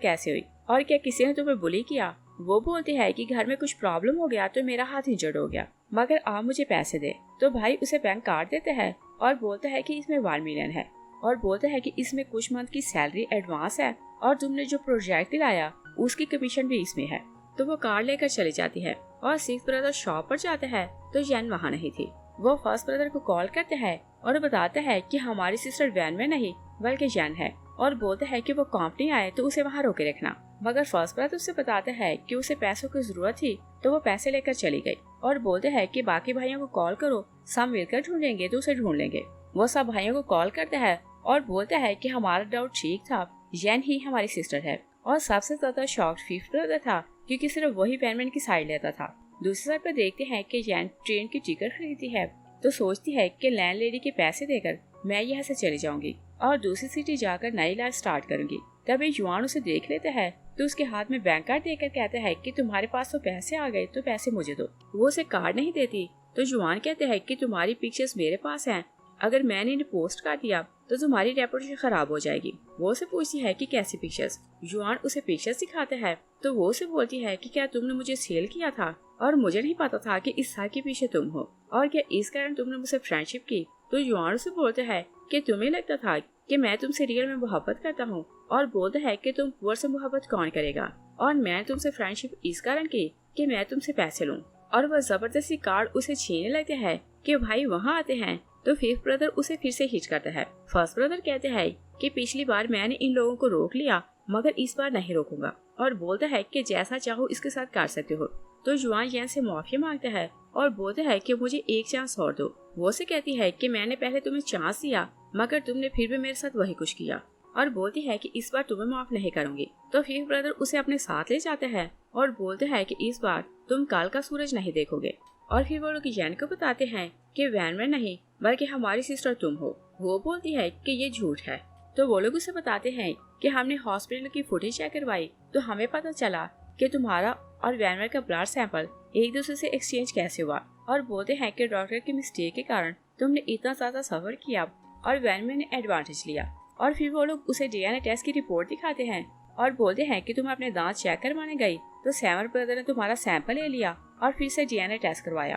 S1: कैसे हुई और क्या किसी ने तुम्हें बुली किया। वो बोलती है कि घर में कुछ प्रॉब्लम हो गया तो मेरा हाथ इंजर्ड हो गया, मगर आप मुझे पैसे दे। तो भाई उसे बैंक कार्ड देते हैं और बोलता है कि इसमें 1 मिलियन है, और बोलता है कि इसमें कुछ मंथ की सैलरी एडवांस है और तुमने जो प्रोजेक्ट दिलाया उसकी कमीशन भी इसमें है। तो वो कार्ड लेकर चली जाती है और सिक्स ब्रदर शॉप पर जाते हैं तो जैन वहाँ नहीं थी। वो फर्स्ट ब्रदर को कॉल करते हैं और बताते हैं कि हमारी सिस्टर वैन में नहीं बल्कि जैन है, और बोलते हैं कि वो कंपनी आए तो उसे वहाँ रोके रखना। मगर फर्स्ट ब्रदर उससे बताते हैं कि उसे पैसों की जरूरत थी तो वो पैसे लेकर चली गई, और बोलते हैं कि बाकी भाइयों को कॉल करो, सब मिलकर ढूंढेंगे तो उसे ढूंढ लेंगे। वो सब भाइयों को कॉल करते हैं और बोलते हैं कि हमारा डाउट ठीक था, जैन ही हमारी सिस्टर है, और सबसे ज्यादा शॉक्ड फिफ्थ ब्रदर था, क्योंकि सिर्फ वही वैनमैन की साइड लेता था। दूसरी साइड पर देखते हैं कि जैन ट्रेन की टिकट खरीदती है, तो सोचती है कि लैंडलेडी के पैसे देकर मैं यहाँ से चली जाऊंगी और दूसरी सिटी जाकर नई लाइफ स्टार्ट करूंगी। तभी जुआन उसे देख लेता है, तो उसके हाथ में बैंक कार्ड देकर कहता है कि तुम्हारे पास तो पैसे आ गए, तो पैसे मुझे दो। वो उसे कार्ड नहीं देती, तो जुआन कहते हैं कि तुम्हारी पिक्चर्स मेरे पास हैं, अगर मैंने इन्हें पोस्ट कर दिया तो तुम्हारी रेपुटेशन खराब हो जाएगी। वो उसे पूछती है कि कैसी पिक्चर्स। जुआन उसे पिक्चर्स दिखाते हैं, तो वो उसे बोलती है कि क्या तुमने मुझे सेल किया था और मुझे नहीं पता था कि इस सर के पीछे तुम हो, और क्या इस कारण तुमने मुझसे फ्रेंडशिप की। तो जुआन उसे बोलते है कि तुम्हें लगता था कि मैं तुमसे रियल में मोहब्बत करता हूँ, और बोलता है कि तुम पुअर से मोहब्बत कौन करेगा, और मैं तुमसे फ्रेंडशिप इस कारण की कि मैं तुमसे पैसे लूं। और वह जबरदस्ती कार्ड उसे छीनने लगते हैं कि भाई वहाँ आते हैं। तो फिफ्थ ब्रदर उसे फिर से हिट करता है। फर्स्ट ब्रदर कहते हैं कि पिछली बार मैंने इन लोगों को रोक लिया, मगर इस बार नहीं रोकूंगा, और बोलता है कि जैसा चाहो इसके साथ कर सकते हो। तो जुआन जैन से माफी मांगता है और बोलता है कि मुझे एक चांस और दो। वो से कहती है कि मैंने पहले तुम्हें चांस दिया, मगर तुमने फिर भी मेरे साथ वही कुछ किया, और बोलती है कि इस बार तुम्हें माफ नहीं करूंगी। तो फिफ्थ ब्रदर उसे अपने साथ ले जाते हैं और बोलते हैं कि इस बार तुम कल का सूरज नहीं देखोगे। और फिर वो लोग जैन को बताते हैं कि वैनमैन नहीं बल्कि हमारी सिस्टर तुम हो। वो बोलती है कि ये झूठ है। तो वो लोग उसे बताते हैं कि हमने हॉस्पिटल की फुटेज चेक करवाई, तो हमें पता चला कि तुम्हारा और वैनमैन का ब्लड सैंपल एक दूसरे से एक्सचेंज कैसे हुआ। और बोलते हैं कि डॉक्टर की मिस्टेक के कारण तुमने इतना ज्यादा सफर किया और वैनमैन ने एडवांटेज लिया। और फिर वो लोग उसे डीएनए टेस्ट की रिपोर्ट दिखाते हैं और बोलते हैं कि तुम अपने दांत चेक करवाने गई, तो सैमर ब्रदर ने तुम्हारा सैंपल ले लिया और फिर से डीएनए टेस्ट करवाया,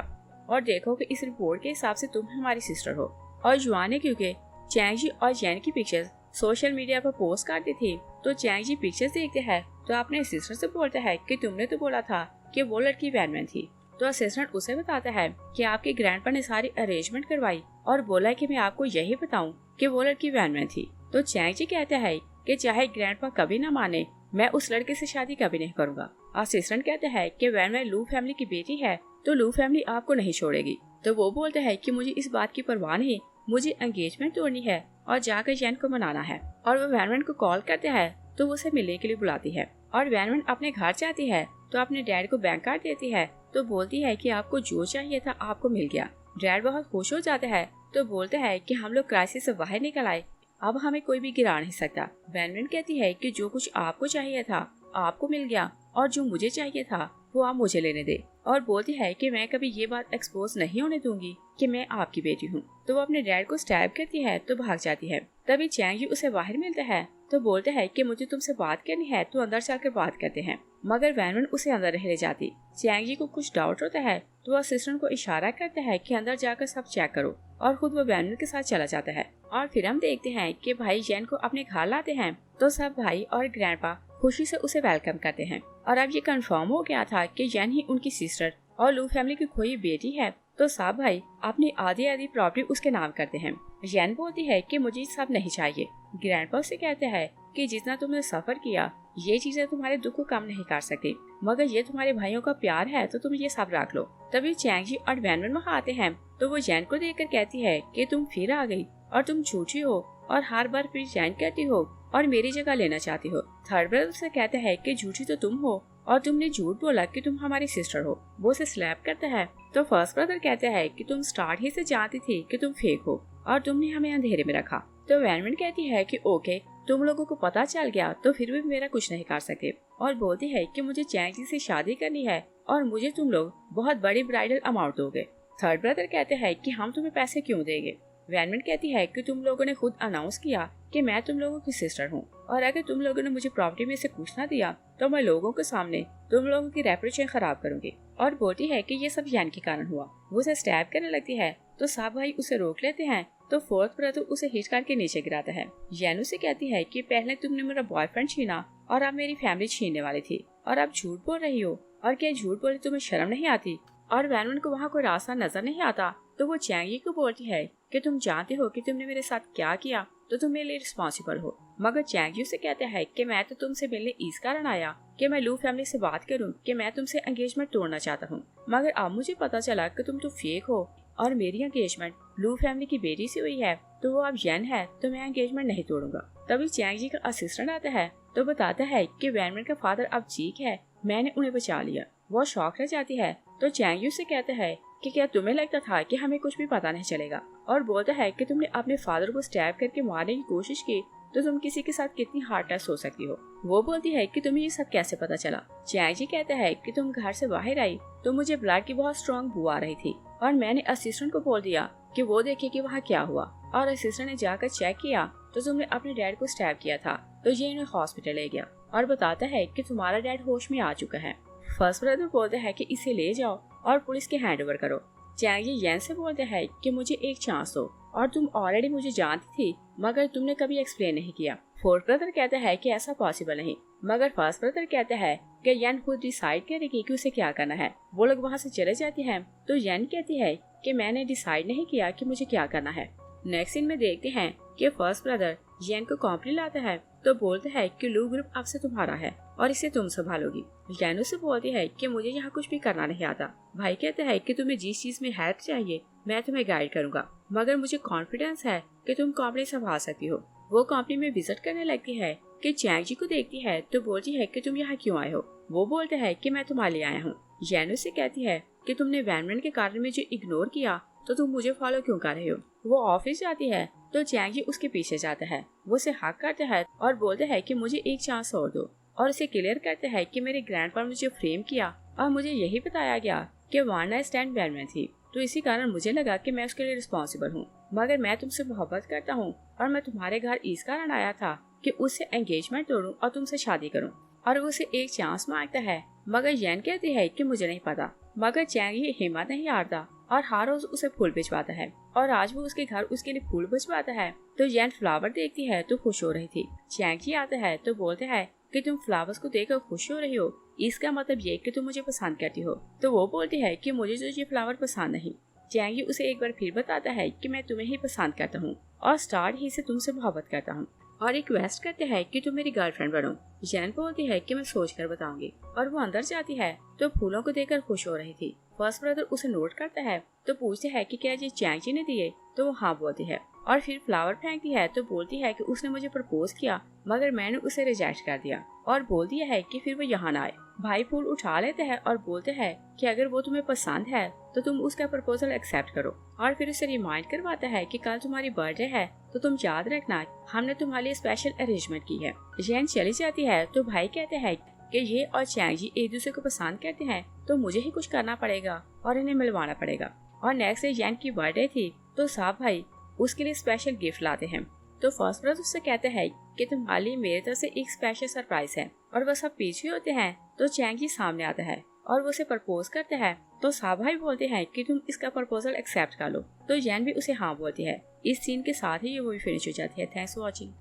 S1: और देखो कि इस रिपोर्ट के हिसाब से तुम हमारी सिस्टर हो। और जुआन ने क्योंकि चैंग जी और जैन की पिक्चर्स सोशल मीडिया पर पोस्ट कर दी थी, तो चैंग जी पिक्चर्स देखते हैं तो अपने सिस्टर से बोलता है कि तुमने तो बोला था कि वो लड़की वैनमैन थी। तो असिस्टेंट उसे बताता है कि आपके ग्रैंडपा ने सारी अरेंजमेंट करवाई और बोला कि मैं आपको यही बताऊं कि वो लड़की वैनमैन थी। तो चैंग जी कहता है कि चाहे ग्रैंडपा कभी न माने, मैं उस लड़के से शादी कभी नहीं करूंगा। असिस्टेंट कहता है कि वैनमैन लू फैमिली की बेटी है, तो लू फैमिली आपको नहीं छोड़ेगी। तो वो बोलता है कि मुझे इस बात की परवाह नहीं, मुझे एंगेजमेंट तोड़नी है और जाकर जैन को मनाना है। और वो वैनमैन को कॉल करता है, तो वो उसे मिलने के लिए बुलाती है। और वैनमैन अपने घर जाती है, तो अपने डैड को बैंक कार्ड देती है, तो बोलती है कि आपको जो चाहिए था आपको मिल गया। डैड बहुत खुश हो जाता है, तो बोलता है कि हम लोग क्राइसिस से बाहर निकल आए, अब हमें कोई भी गिरा नहीं सकता। वैनमैन कहती है कि जो कुछ आपको चाहिए था आपको मिल गया, और जो मुझे चाहिए था वो आप मुझे लेने दे। और बोलती है कि मैं कभी ये बात एक्सपोज नहीं होने दूंगी कि मैं आपकी बेटी हूँ। तो वो अपने डैड को स्टैब करती है, तो भाग जाती है। तभी चैंग उसे बाहर मिलता है, तो बोलता है कि मुझे तुमसे बात करनी है, तो अंदर जाकर बात करते हैं। मगर वैनमैन उसे अंदर नहीं ले जाती। चैंग को कुछ डाउट होता है, तो वो असिस्टेंट को इशारा करता है कि अंदर जाकर सब चेक करो, और खुद वो वैनमैन के साथ चला जाता है। और फिर हम देखते हैं कि भाई जैन को अपने घर लाते हैं, तो सब भाई और ग्रैंडपा खुशी से उसे वेलकम करते हैं। और अब ये कंफर्म हो गया था कि जैन ही उनकी सिस्टर और लू फैमिली की कोई बेटी है, तो सब भाई अपनी आधी प्रॉपर्टी उसके नाम करते हैं। जैन बोलती है कि मुझे सब नहीं चाहिए। ग्रैंडपा उसे कहते हैं कि जितना तुमने सफर किया ये चीजें तुम्हारे दुख को कम नहीं कर सकती, मगर ये तुम्हारे भाइयों का प्यार है, तो तुम ये सब रख लो। तभी चैंग जी और वैनमैन वहाँ आते हैं, तो वो जैन को देखकर कहती है कि तुम फिर आ गई और तुम झूठी हो और हर बार फिर जैन कहती हो और मेरी जगह लेना चाहती हो। थर्ड ब्रदर से कहता है कि झूठी तो तुम हो और तुमने झूठ बोला कि तुम हमारी सिस्टर हो। वो उसे स्लैप करता है। तो फर्स्ट ब्रदर कहता है कि तुम स्टार्ट ही से जानती थी कि तुम फेक हो और तुमने हमें अंधेरे में रखा। तो वैनमैन कहती है कि ओके, तुम लोगों को पता चल गया तो फिर भी मेरा कुछ नहीं कर सकते, और बोलती है कि मुझे चैंग जी से शादी करनी है और मुझे तुम लोग बहुत बड़ी ब्राइडल अमाउंट दोगे। थर्ड ब्रदर कहते हैं कि हम तुम्हें पैसे क्यों देंगे। वैनमैन कहती है कि तुम लोगों ने खुद अनाउंस किया कि मैं तुम लोगों की सिस्टर हूँ, और अगर तुम लोगों ने मुझे प्रॉपर्टी में से कुछ ना दिया तो मैं लोगों के सामने तुम लोगों की रेपुटेशन खराब करूंगी। और बोलती है कि ये सब जैन के कारण हुआ। वो उसे स्टैब करने लगती है, तो सब भाई उसे रोक लेते हैं। तो फोर्थ ब्रदर उसे हिट करके नीचे गिराता है। जैन उसे कहती है कि पहले तुमने मेरा बॉयफ्रेंड छीना और अब मेरी फैमिली छीनने वाली थी, और अब झूठ बोल रही हो, और क्या झूठ बोले तुम्हें शर्म नहीं आती। और वैनमैन को वहाँ कोई रास्ता नजर नहीं आता, तो वो चैंगी को बोलती है कि तुम जानते हो कि तुमने मेरे साथ क्या किया, तो तुम मेरे लिए रिस्पॉन्सिबल हो। मगर चैंगी से कहता है कि मैं तो तुमसे मिलने इस कारण आया कि मैं लू फैमिली से बात करूं कि मैं तुमसे एंगेजमेंट तोड़ना चाहता हूं, मगर अब मुझे पता चला कि तुम तो फेक हो और मेरी एंगेजमेंट लू फैमिली की बेटी से हुई है, तो वो अब जैन है, तो मैं एंगेजमेंट नहीं तोड़ूंगा। तभी चैंग जी का असिस्टेंट आता है तो बताता है कि वैनमैन का फादर अब ठीक है, मैंने उन्हें बचा लिया। वो शॉक रह जाती है तो चैंग यू से कहता है कि क्या तुम्हें लगता था कि हमें कुछ भी पता नहीं चलेगा, और बोलता है कि तुमने अपने फादर को स्टैब करके मारने की कोशिश की तो तुम किसी के साथ कितनी हार्टलेस हो सकती हो। वो बोलती है कि तुम्हें ये सब कैसे पता चला। चैंग जी कहता है कि तुम घर से बाहर आई तो मुझे ब्लड की बहुत स्ट्रॉन्ग बू आ रही थी और मैंने असिस्टेंट को बोल दिया कि वो देखे कि वहाँ क्या हुआ, और असिस्टेंट ने जाकर चेक किया तो तुमने अपने डैड को स्टैब किया था, तो ये इन्हें हॉस्पिटल ले गया और बताता है कि तुम्हारा डैड होश में आ चुका है। फर्स्ट ब्रदर बोलते हैं कि इसे ले जाओ और पुलिस के हैंड ओवर करो। चैंग जी येन से बोलते हैं कि मुझे एक चांस दो, और तुम ऑलरेडी मुझे जानती थी मगर तुमने कभी एक्सप्लेन नहीं किया। फोर्थ ब्रदर कहता है कि ऐसा पॉसिबल नहीं, मगर फर्स्ट ब्रदर कहता है कि येन खुद डिसाइड करेगी कि उसे क्या करना है। वो लोग वहाँ से चले जाते हैं तो येन कहती है कि मैंने डिसाइड नहीं किया कि मुझे क्या करना है। नेक्स्ट सीन में देखते हैं कि फर्स्ट ब्रदर येन को कंपनी लाता है तो बोलता है कि लू ग्रुप अब से तुम्हारा है और इसे तुम संभालोगी। येन उसे बोलती है कि मुझे यहाँ कुछ भी करना नहीं आता। भाई कहता है कि तुम्हें जिस चीज में हेल्प चाहिए मैं तुम्हें गाइड करूंगा, मगर मुझे कॉन्फिडेंस है कि तुम कंपनी संभाल सकती हो। वो कंपनी में विजिट करने लगती है कि चैंग जी को देखती है तो बोलती है कि तुम यहाँ क्यों आए हो। वो बोलते हैं कि मैं तुम्हारे लिए आया हूँ। येन उसे कहती है कि तुमने वैनमैन के कारण में जो इग्नोर किया तो तुम मुझे फॉलो क्यों कर रहे हो। वो ऑफिस जाती है तो चैंग जी उसके पीछे जाता है। वो उसे हक करता है और बोलता है कि मुझे एक चांस और दो, और उसे क्लियर करता है कि मेरे ग्रैंडपा ने मुझे फ्रेम किया और मुझे यही बताया गया कि वन नाइट स्टैंड वैनमैन थी, तो इसी कारण मुझे लगा कि मैं उसके लिए रिस्पॉन्सिबल हूँ। मगर मैं तुमसे मोहब्बत करता हूँ और मैं तुम्हारे घर इस कारण आया था कि उससे एंगेजमेंट तोड़ूं और तुमसे शादी करूं। और वो उसे एक चांस मांगता है, मगर येन कहती है कि मुझे नहीं पता। मगर चैंग ये हिम्मत नहीं हारता और हर रोज उसे फूल भिजवाता है, और आज वो उसके घर उसके लिए फूल भिजवाता है। तो येन फ्लावर देखती है तो खुश हो रही थी। चैंग जी आता है तो बोलते है कि तुम फ्लावर्स को देखकर खुश हो रही हो, इसका मतलब ये कि तुम मुझे पसंद करती हो। तो वो बोलती है कि मुझे तो ये फ्लावर पसंद नहीं। चैंग जी उसे एक बार फिर बताता है कि मैं तुम्हें ही पसंद करता हूँ और स्टार्ट ही से तुमसे मोहब्बत करता हूँ, और रिक्वेस्ट करते हैं कि तुम मेरी गर्लफ्रेंड बनो। येन बोलती है कि मैं सोच कर बताऊंगी, और वो अंदर जाती है तो फूलों को देखकर खुश हो रही थी। फर्स्ट ब्रदर उसे नोट करता है तो पूछते है कि क्या ये चैंग जी ने दिए, तो वो हाँ बोलती है, और फिर फ्लावर फेंकती है तो बोलती है कि उसने मुझे प्रपोज किया मगर मैंने उसे रिजेक्ट कर दिया, और बोल दिया है कि फिर वो यहाँ ना आए। भाई फूल उठा लेते हैं और बोलते हैं कि अगर वो तुम्हें पसंद है तो तुम उसका प्रपोजल एक्सेप्ट करो, और फिर उसे रिमाइंड करवाता है कि कल तुम्हारी बर्थडे है तो तुम याद रखना हमने तुम्हारे लिए स्पेशल अरेंजमेंट की है। येन चली जाती है तो भाई कहते हैं कि ये और चैंग जी एक दूसरे को पसंद करते हैं तो मुझे ही कुछ करना पड़ेगा और इन्हें मिलवाना पड़ेगा। और नेक्स्ट डे येन की बर्थडे थी तो साहब भाई उसके लिए स्पेशल गिफ्ट लाते हैं। तो फर्स्ट ब्रदर उससे कहते हैं कि तुम्हारे लिए मेरी तरफ से एक स्पेशल सरप्राइज है, और वह सब पीछे होते हैं तो चैंग जी सामने आता है और वो उसे प्रपोज करते हैं। तो साहब भाई बोलते हैं कि तुम इसका प्रपोजल एक्सेप्ट कर लो, तो येन भी उसे हाँ बोलती है। इस सीन के साथ ही ये मूवी फिनिश हो जाती है। Thanks for watching.